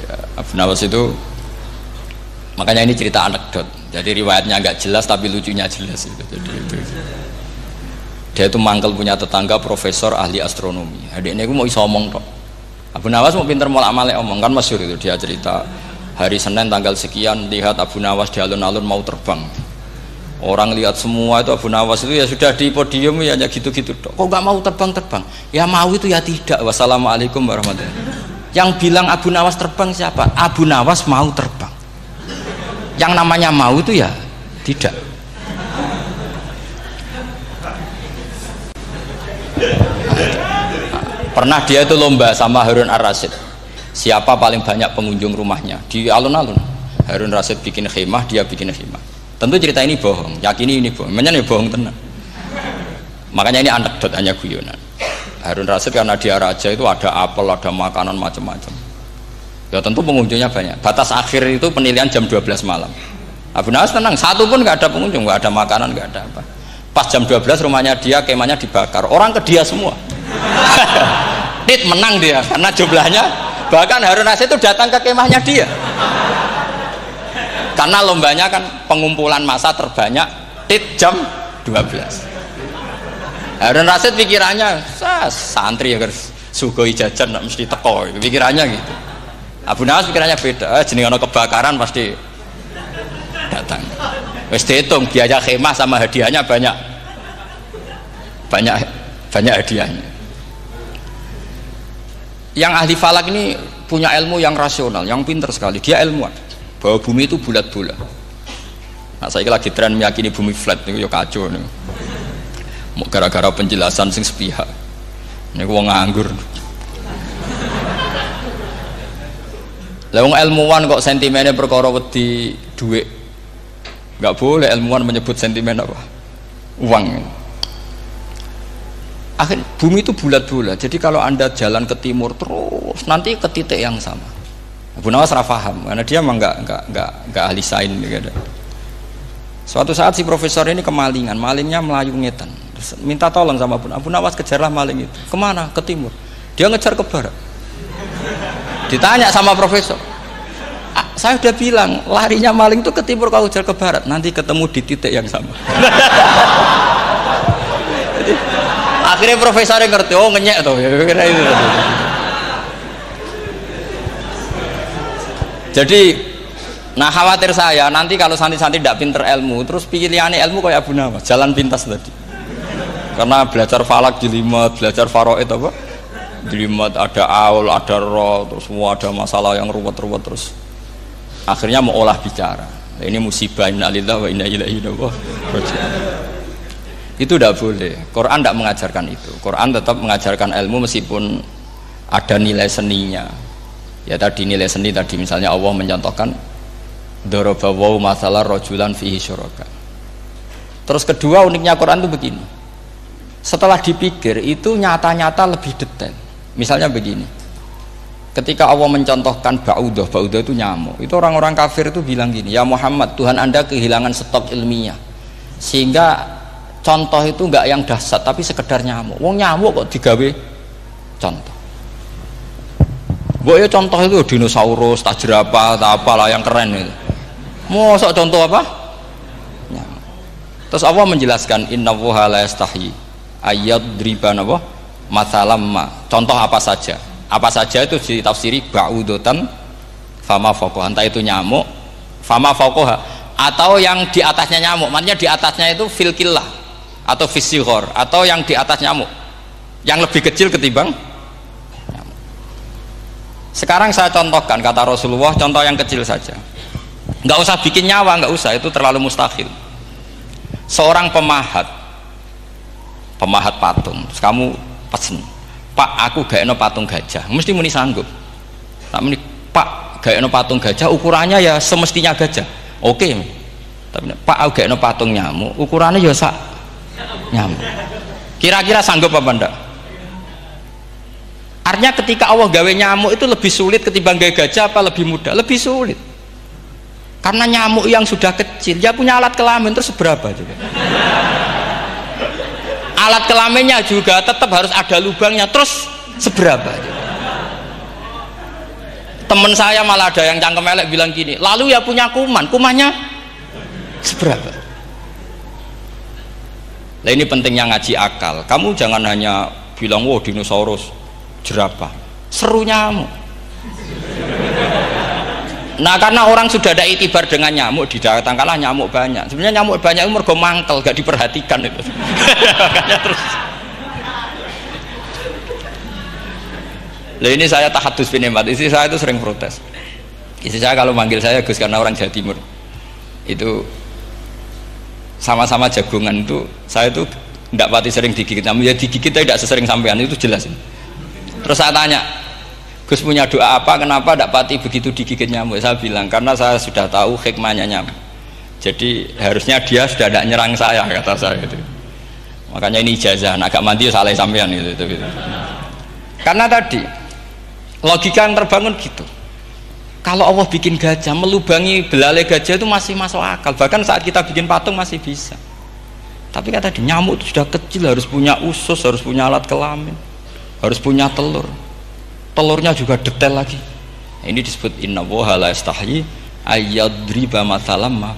Ya, Abu Nawas itu, makanya ini cerita anekdot. Jadi riwayatnya agak jelas tapi lucunya jelas. Gitu. Jadi itu. Dia itu mangkel punya tetangga profesor ahli astronomi. Adiknya itu mau iso omong tok. Abu Nawas mau pinter molak-malik omong kan masyhur itu dia cerita. Hari Senin tanggal sekian lihat Abu Nawas di alun-alun mau terbang. Orang lihat semua itu Abu Nawas itu ya sudah di podium ya hanya gitu-gitu. Kok nggak mau terbang-terbang? Ya mau itu ya tidak. Wassalamualaikum warahmatullahi wabarakatuh. Yang bilang Abu Nawas terbang siapa? Abu Nawas mau terbang. Yang namanya mau itu ya tidak. Pernah dia itu lomba sama Harun ar-Rasyid. Siapa paling banyak pengunjung rumahnya di alun-alun. Harun Rasyid bikin khemah, dia bikin khemah. Tentu cerita ini bohong, yakini ini bohong, makanya bohong tenang. Makanya ini anekdot, hanya guyonan. Harun Rasyid karena dia raja itu ada apel, ada makanan macam-macam. Ya tentu pengunjungnya banyak. Batas akhir itu penilaian jam 12 malam. Abu Nawas tenang, satu pun nggak ada pengunjung, nggak ada makanan, nggak ada apa. Pas jam 12 rumahnya dia, kemahnya dibakar. Orang ke dia semua. Dit menang dia karena jumlahnya. Bahkan Harun Rasyid itu datang ke kemahnya dia karena lombanya kan pengumpulan massa terbanyak tit jam 12. Harun Rasyid pikirannya santri ya sugoi jajan mesti teko pikirannya gitu. Abu Nawas pikirannya beda, jeneng ana kebakaran pasti datang wis dihitung biaya khemah sama hadiahnya banyak hadiahnya. Yang ahli falak ini punya ilmu yang rasional, yang pinter sekali. Dia ilmuwan bahwa bumi itu bulat-bulat. Nah, saya lagi tren meyakini bumi flat ini ya kacau nih. Gara-gara penjelasan sing sepihak. Ini wong nganggur. Lah wong ilmuwan kok sentimennya perkara wedi duit. Enggak boleh ilmuwan menyebut sentimen apa? Uang. Akhir bumi itu bulat-bulat. Jadi kalau Anda jalan ke timur terus nanti ke titik yang sama. Abu Nawas paham karena dia memang enggak ahli sains gitu. Suatu saat si profesor ini kemalingan, malingnya melayu ngetan. Terus minta tolong sama Abu Nawas kejarlah maling itu. Kemana? Ke timur. Dia ngejar ke barat. Ditanya sama profesor. Saya udah bilang larinya maling itu ke timur, kalau kejar ke barat nanti ketemu di titik yang sama. Akhirnya profesor yang ngerti, oh ngenyek tuh ya, kira itu. Jadi nah khawatir saya nanti kalau santri-santri tidak pinter ilmu terus pilihannya ilmu kayak Abu Nawas jalan pintas tadi karena belajar falak jelimet, belajar faraid apa jelimet, ada aul, ada roh, terus semua ada masalah yang ruwet-ruwet terus akhirnya mau olah bicara. Ini musibah innalillahi wa inna ilaihi raji'un. Itu tidak boleh. Quran tidak mengajarkan itu. Quran tetap mengajarkan ilmu meskipun ada nilai seninya. Ya tadi nilai seni tadi misalnya Allah mencontohkan daraba wa masalah rajulan fihi syuraka. Terus kedua uniknya Quran itu begini. Setelah dipikir itu nyata-nyata lebih detail. Misalnya begini. Ketika Allah mencontohkan ba'udah itu nyamuk. Itu orang-orang kafir itu bilang gini, "Ya Muhammad, Tuhan Anda kehilangan stok ilmiah." Sehingga contoh itu enggak yang dahsyat tapi sekedar nyamuk. Wong nyamuk kok digawe contoh. Mbok ya contoh itu dinosaurus, tak jerapah, tak apalah yang keren itu. Mosok contoh apa? Nyamuk. Terus Allah menjelaskan innallaha la yastahi ayyadriban apa? Matsalam ma. Contoh apa saja? Apa saja itu ditafsiri ba'udatan fama fawqaha. Entah itu nyamuk, fama fawqaha atau yang di atasnya nyamuk. Maksudnya di atasnya itu filkillah atau fisighor atau yang di atas nyamuk yang lebih kecil ketimbang nyamuk. Sekarang saya contohkan kata Rasulullah, contoh yang kecil saja, nggak usah bikin nyawa, nggak usah, itu terlalu mustahil. Seorang pemahat patung, terus kamu pesen, "Pak, aku gak eno patung gajah," mesti muni sanggup. Tak muni, "Pak, gak eno patung gajah, ukurannya ya semestinya gajah." Oke. Tapi "Pak, aku gak eno patung nyamuk, ukurannya ya sak nyamuk." Kira-kira sanggup apa enggak? Artinya ketika Allah gawe nyamuk itu lebih sulit ketimbang gawe gajah apa lebih mudah? Lebih sulit. Karena nyamuk yang sudah kecil, dia punya alat kelamin terus seberapa juga. Alat kelaminnya juga tetap harus ada lubangnya terus seberapa juga. Temen saya malah ada yang cangkem elek bilang gini, lalu ya punya kuman, kumannya seberapa? Nah ini pentingnya ngaji akal. Kamu jangan hanya bilang, wow dinosaurus, jerapah, seru nyamuk. Nah karena orang sudah ada itibar dengan nyamuk, didatangkanlah nyamuk banyak. Sebenarnya nyamuk banyak itu mergo mangkel, gak diperhatikan itu. Makanya terus. Lah ini saya tahadus binemat. Istri saya itu sering protes. Istri saya kalau manggil saya Gus karena orang Jawa Timur. Itu sama-sama jagongan itu, saya itu tidak pati sering digigit. Namun ya digigit tidak sesering sampean, itu jelas. Terus saya tanya, Gus punya doa apa, kenapa tidak pati begitu digigit nyamuk? Saya bilang karena saya sudah tahu hikmahnya nyamuk, jadi harusnya dia sudah tidak nyerang saya, kata saya itu. Makanya ini ijazah, agak mandi salah sampean itu. Karena tadi logika yang terbangun gitu, kalau Allah bikin gajah, melubangi belalai gajah itu masih masuk akal, bahkan saat kita bikin patung masih bisa. Tapi kata tadi nyamuk itu sudah kecil, harus punya usus, harus punya alat kelamin, harus punya telur, telurnya juga detail lagi. Ini disebut inna woha la yastahyi ayyadriba mathalam ma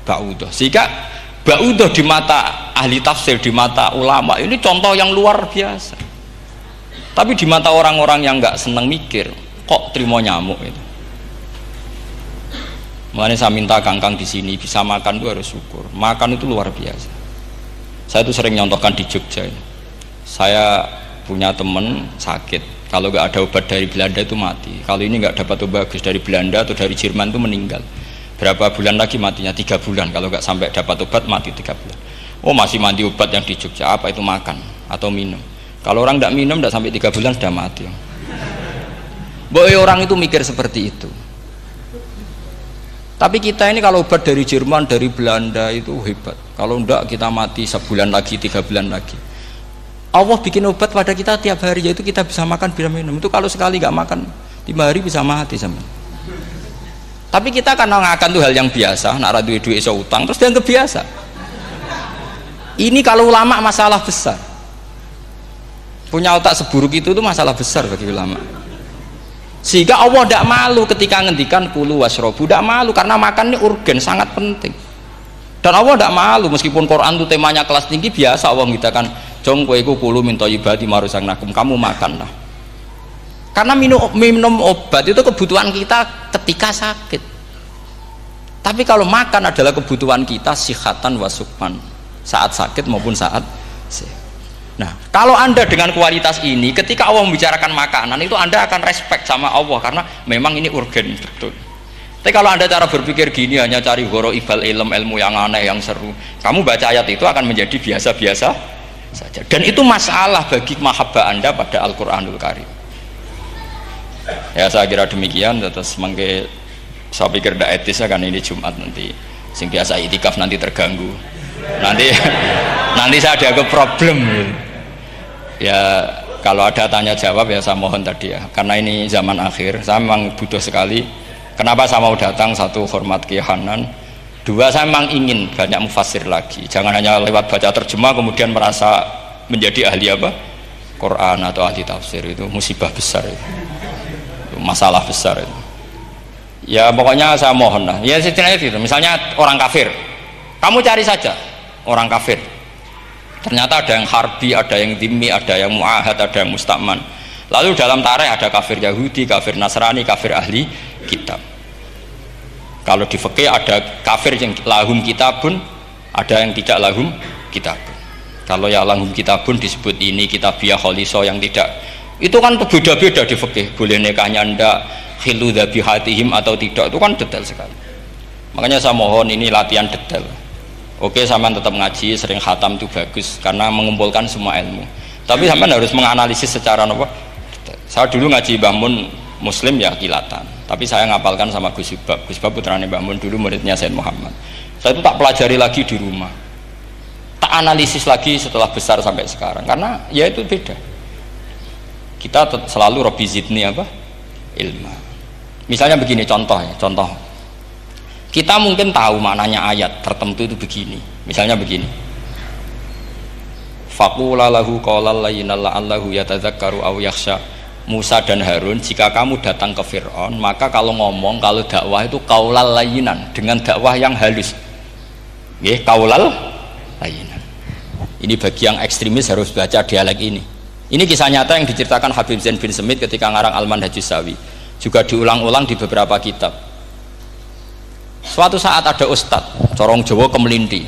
ba'udah. Sehingga ba'udah di mata ahli tafsir, di mata ulama ini contoh yang luar biasa. Tapi di mata orang-orang yang nggak seneng mikir, kok terima nyamuk itu. Makanya saya minta kangkang di sini bisa makan itu harus syukur. Makan itu luar biasa. Saya itu sering nyontohkan di Jogja. Saya punya teman sakit, kalau nggak ada obat dari Belanda itu mati. Kalau ini nggak dapat obat bagus dari Belanda atau dari Jerman itu meninggal. Berapa bulan lagi matinya? 3 bulan. Kalau nggak sampai dapat obat mati 3 bulan. Oh masih mandi obat yang di Jogja. Apa itu makan atau minum? Kalau orang nggak minum nggak sampai 3 bulan sudah mati. Boy orang itu mikir seperti itu. Tapi kita ini kalau obat dari Jerman, dari Belanda itu hebat. Kalau enggak kita mati sebulan lagi, 3 bulan lagi. Allah bikin obat pada kita tiap hari, yaitu kita bisa makan, bisa minum. Itu kalau sekali nggak makan 5 hari bisa mati sama. Tapi kita kan ngakan tuh hal yang biasa, nak duit iso utang terus dianggap biasa. Ini kalau ulama masalah besar. Punya otak seburuk itu tuh masalah besar bagi ulama. Sehingga Allah tidak malu ketika ngendikan kulu wasrobu, tidak malu karena makan ini urgen, sangat penting. Dan Allah tidak malu meskipun Quran itu temanya kelas tinggi, biasa Allah ngitakan jong kowe iku kulu min thayyibati ma razaqnakum, kamu makanlah. Karena minum obat itu kebutuhan kita ketika sakit. Tapi kalau makan adalah kebutuhan kita sihatan wasukman, saat sakit maupun saat sehat. Nah, kalau Anda dengan kualitas ini, ketika Allah membicarakan makanan itu Anda akan respect sama Allah karena memang ini urgen betul. Tapi kalau Anda cara berpikir gini, hanya cari horo ibal ilmu yang aneh, yang seru, kamu baca ayat itu akan menjadi biasa-biasa saja. Dan itu masalah bagi mahabbah Anda pada Al-Quranul Karim. Ya saya kira demikian. Terus mengke saya pikir tidak etis ya, kan ini Jumat nanti sing biasa itikaf nanti terganggu. Nanti saya ada ke problem ya. Kalau ada tanya jawab ya saya mohon tadi ya, karena ini zaman akhir saya memang butuh sekali. Kenapa saya mau datang? Satu, hormat Kiai Hanan. Dua, saya memang ingin banyak mufassir lagi, jangan hanya lewat baca terjemah kemudian merasa menjadi ahli apa Quran atau ahli tafsir. Itu musibah besar itu masalah besar itu. Ya pokoknya saya mohon lah ya, setidaknya gitu. Misalnya orang kafir, kamu cari saja orang kafir, ternyata ada yang harbi, ada yang dhimmi, ada yang mu'ahad, ada yang mustakman. Lalu dalam tarik ada kafir Yahudi, kafir Nasrani, kafir ahli kitab. Kalau di fikih ada kafir yang lahum kitabun, ada yang tidak lahum kitabun. Kalau yang lahum kitabun disebut ini kitabiah kholiso, yang tidak itu kan berbeda-beda di fikih, boleh nikahnya ndak, khilu dhabihatihim atau tidak, itu kan detail sekali. Makanya saya mohon ini latihan detail. Oke, sampean tetap ngaji, sering khatam itu bagus karena mengumpulkan semua ilmu. Tapi sampean harus menganalisis secara apa? Saya dulu ngaji Mbah Mun Muslim ya kilatan. Tapi saya ngapalkan sama Gus Ibab. Gus Ibab putrane Mbah Mun, dulu muridnya Said Muhammad. Saya itu tak pelajari lagi di rumah. Tak analisis lagi setelah besar sampai sekarang karena ya itu beda. Kita selalu Rabbi zidni apa? Ilma. Misalnya begini contoh ya, contoh. Kita mungkin tahu maknanya ayat tertentu itu begini. Misalnya begini. Faqula lahu qawlan layyinan la'allahu yatadzakkaru aw yakhsha. Musa dan Harun, jika kamu datang ke Fir'aun, maka kalau ngomong, kalau dakwah itu qaulal layyinan, dengan dakwah yang halus. Nggih, qaulal layyinan. Ini bagi yang ekstremis harus baca dialek ini. Ini kisah nyata yang diceritakan Habib Zain bin Semit ketika ngarang Al-Manhajus Sawi. Juga diulang-ulang di beberapa kitab. Suatu saat ada ustadz corong Jawa Kemelinti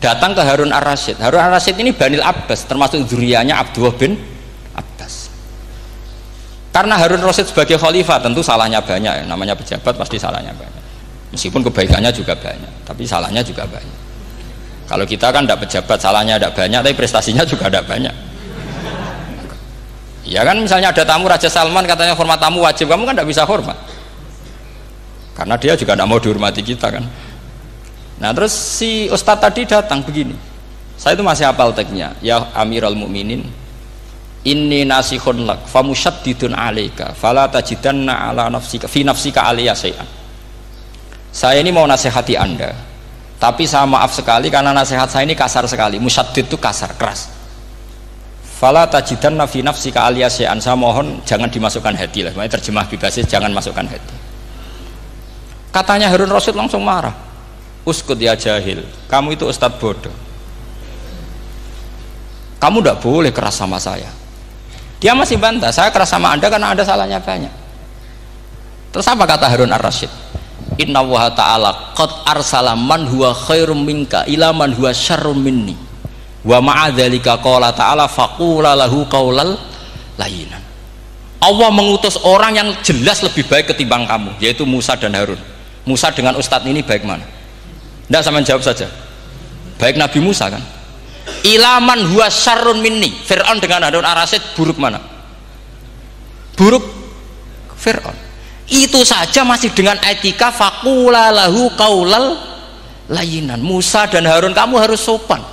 datang ke Harun Ar-Rasyid. Harun Ar-Rasyid ini Banil Abbas, termasuk zuriyahnya Abdullah bin Abbas. Karena Harun Ar-Rasyid sebagai khalifah tentu salahnya banyak ya. Namanya pejabat pasti salahnya banyak, meskipun kebaikannya juga banyak, tapi salahnya juga banyak. Kalau kita kan tidak pejabat, salahnya tidak banyak, tapi prestasinya juga tidak banyak. Ya kan, misalnya ada tamu Raja Salman, katanya hormat tamu wajib, kamu kan tidak bisa hormat karena dia juga tidak mau dihormati kita kan. Nah terus si ustadz tadi datang begini, saya itu masih hafal teksnya, ya Amirul Mukminin, inni nasihun lak famusyaddidun alaika fala tajidanna ala nafsika fi nafsika aliyya syai'an. Saya ini mau nasihati Anda, tapi saya maaf sekali karena nasihat saya ini kasar sekali. Musyaddid itu kasar, keras. Fala tajidanna fi nafsika aliyya syai'an, saya mohon jangan dimasukkan hati lah. Makanya terjemah bebasnya jangan masukkan hati. Katanya Harun Rasyid langsung marah. Uskut ya jahil, kamu itu ustadz bodoh, kamu tidak boleh keras sama saya. Dia masih bantah, saya keras sama Anda karena Anda salahnya banyak. Terus apa kata Harun Ar-Rasyid? Inna wa ta'ala qad arsala man huwa khairum minka ila man huwa syarrum minni wa ma'adzalika qala ta'ala faqula lahu qaulal layyinan. Allah mengutus orang yang jelas lebih baik ketimbang kamu, yaitu Musa dan Harun. Musa dengan ustadz ini baik mana? Tidak, sama jawab saja. Baik Nabi Musa kan? Ilaman huwa syarrun minni. Fir'aun dengan Harun Ar-Rasyid buruk mana? Buruk Fir'aun. Itu saja masih dengan etika faqula lahu qaulal layyinan. Musa dan Harun kamu harus sopan.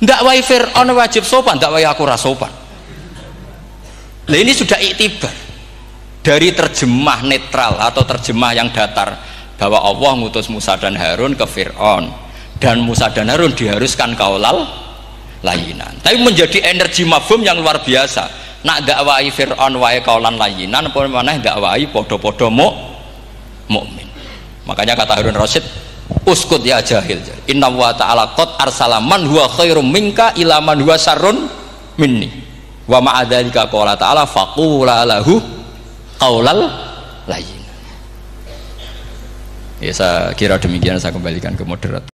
Tidak wae Fir'aun wajib sopan, tidak wae aku ora sopan. Nah ini sudah iktibar dari terjemah netral atau terjemah yang datar, bahwa Allah ngutus Musa dan Harun ke Fir'aun, dan Musa dan Harun diharuskan qaulal layyinan. Tapi menjadi energi mafhum yang luar biasa. Nak dakwai Fir'aun wae qaulan layyinan, apa maneh dakwai podo-podo mukmin. Makanya kata Harun Rasyid, uskut ya jahil, inna wa ta'ala qad arsala man huwa khairum minka ila man huwa syarrun minni wa ma'adzalika qala ta'ala faqula lahu qaulal layyin. Ya saya kira demikian, saya kembalikan ke moderator.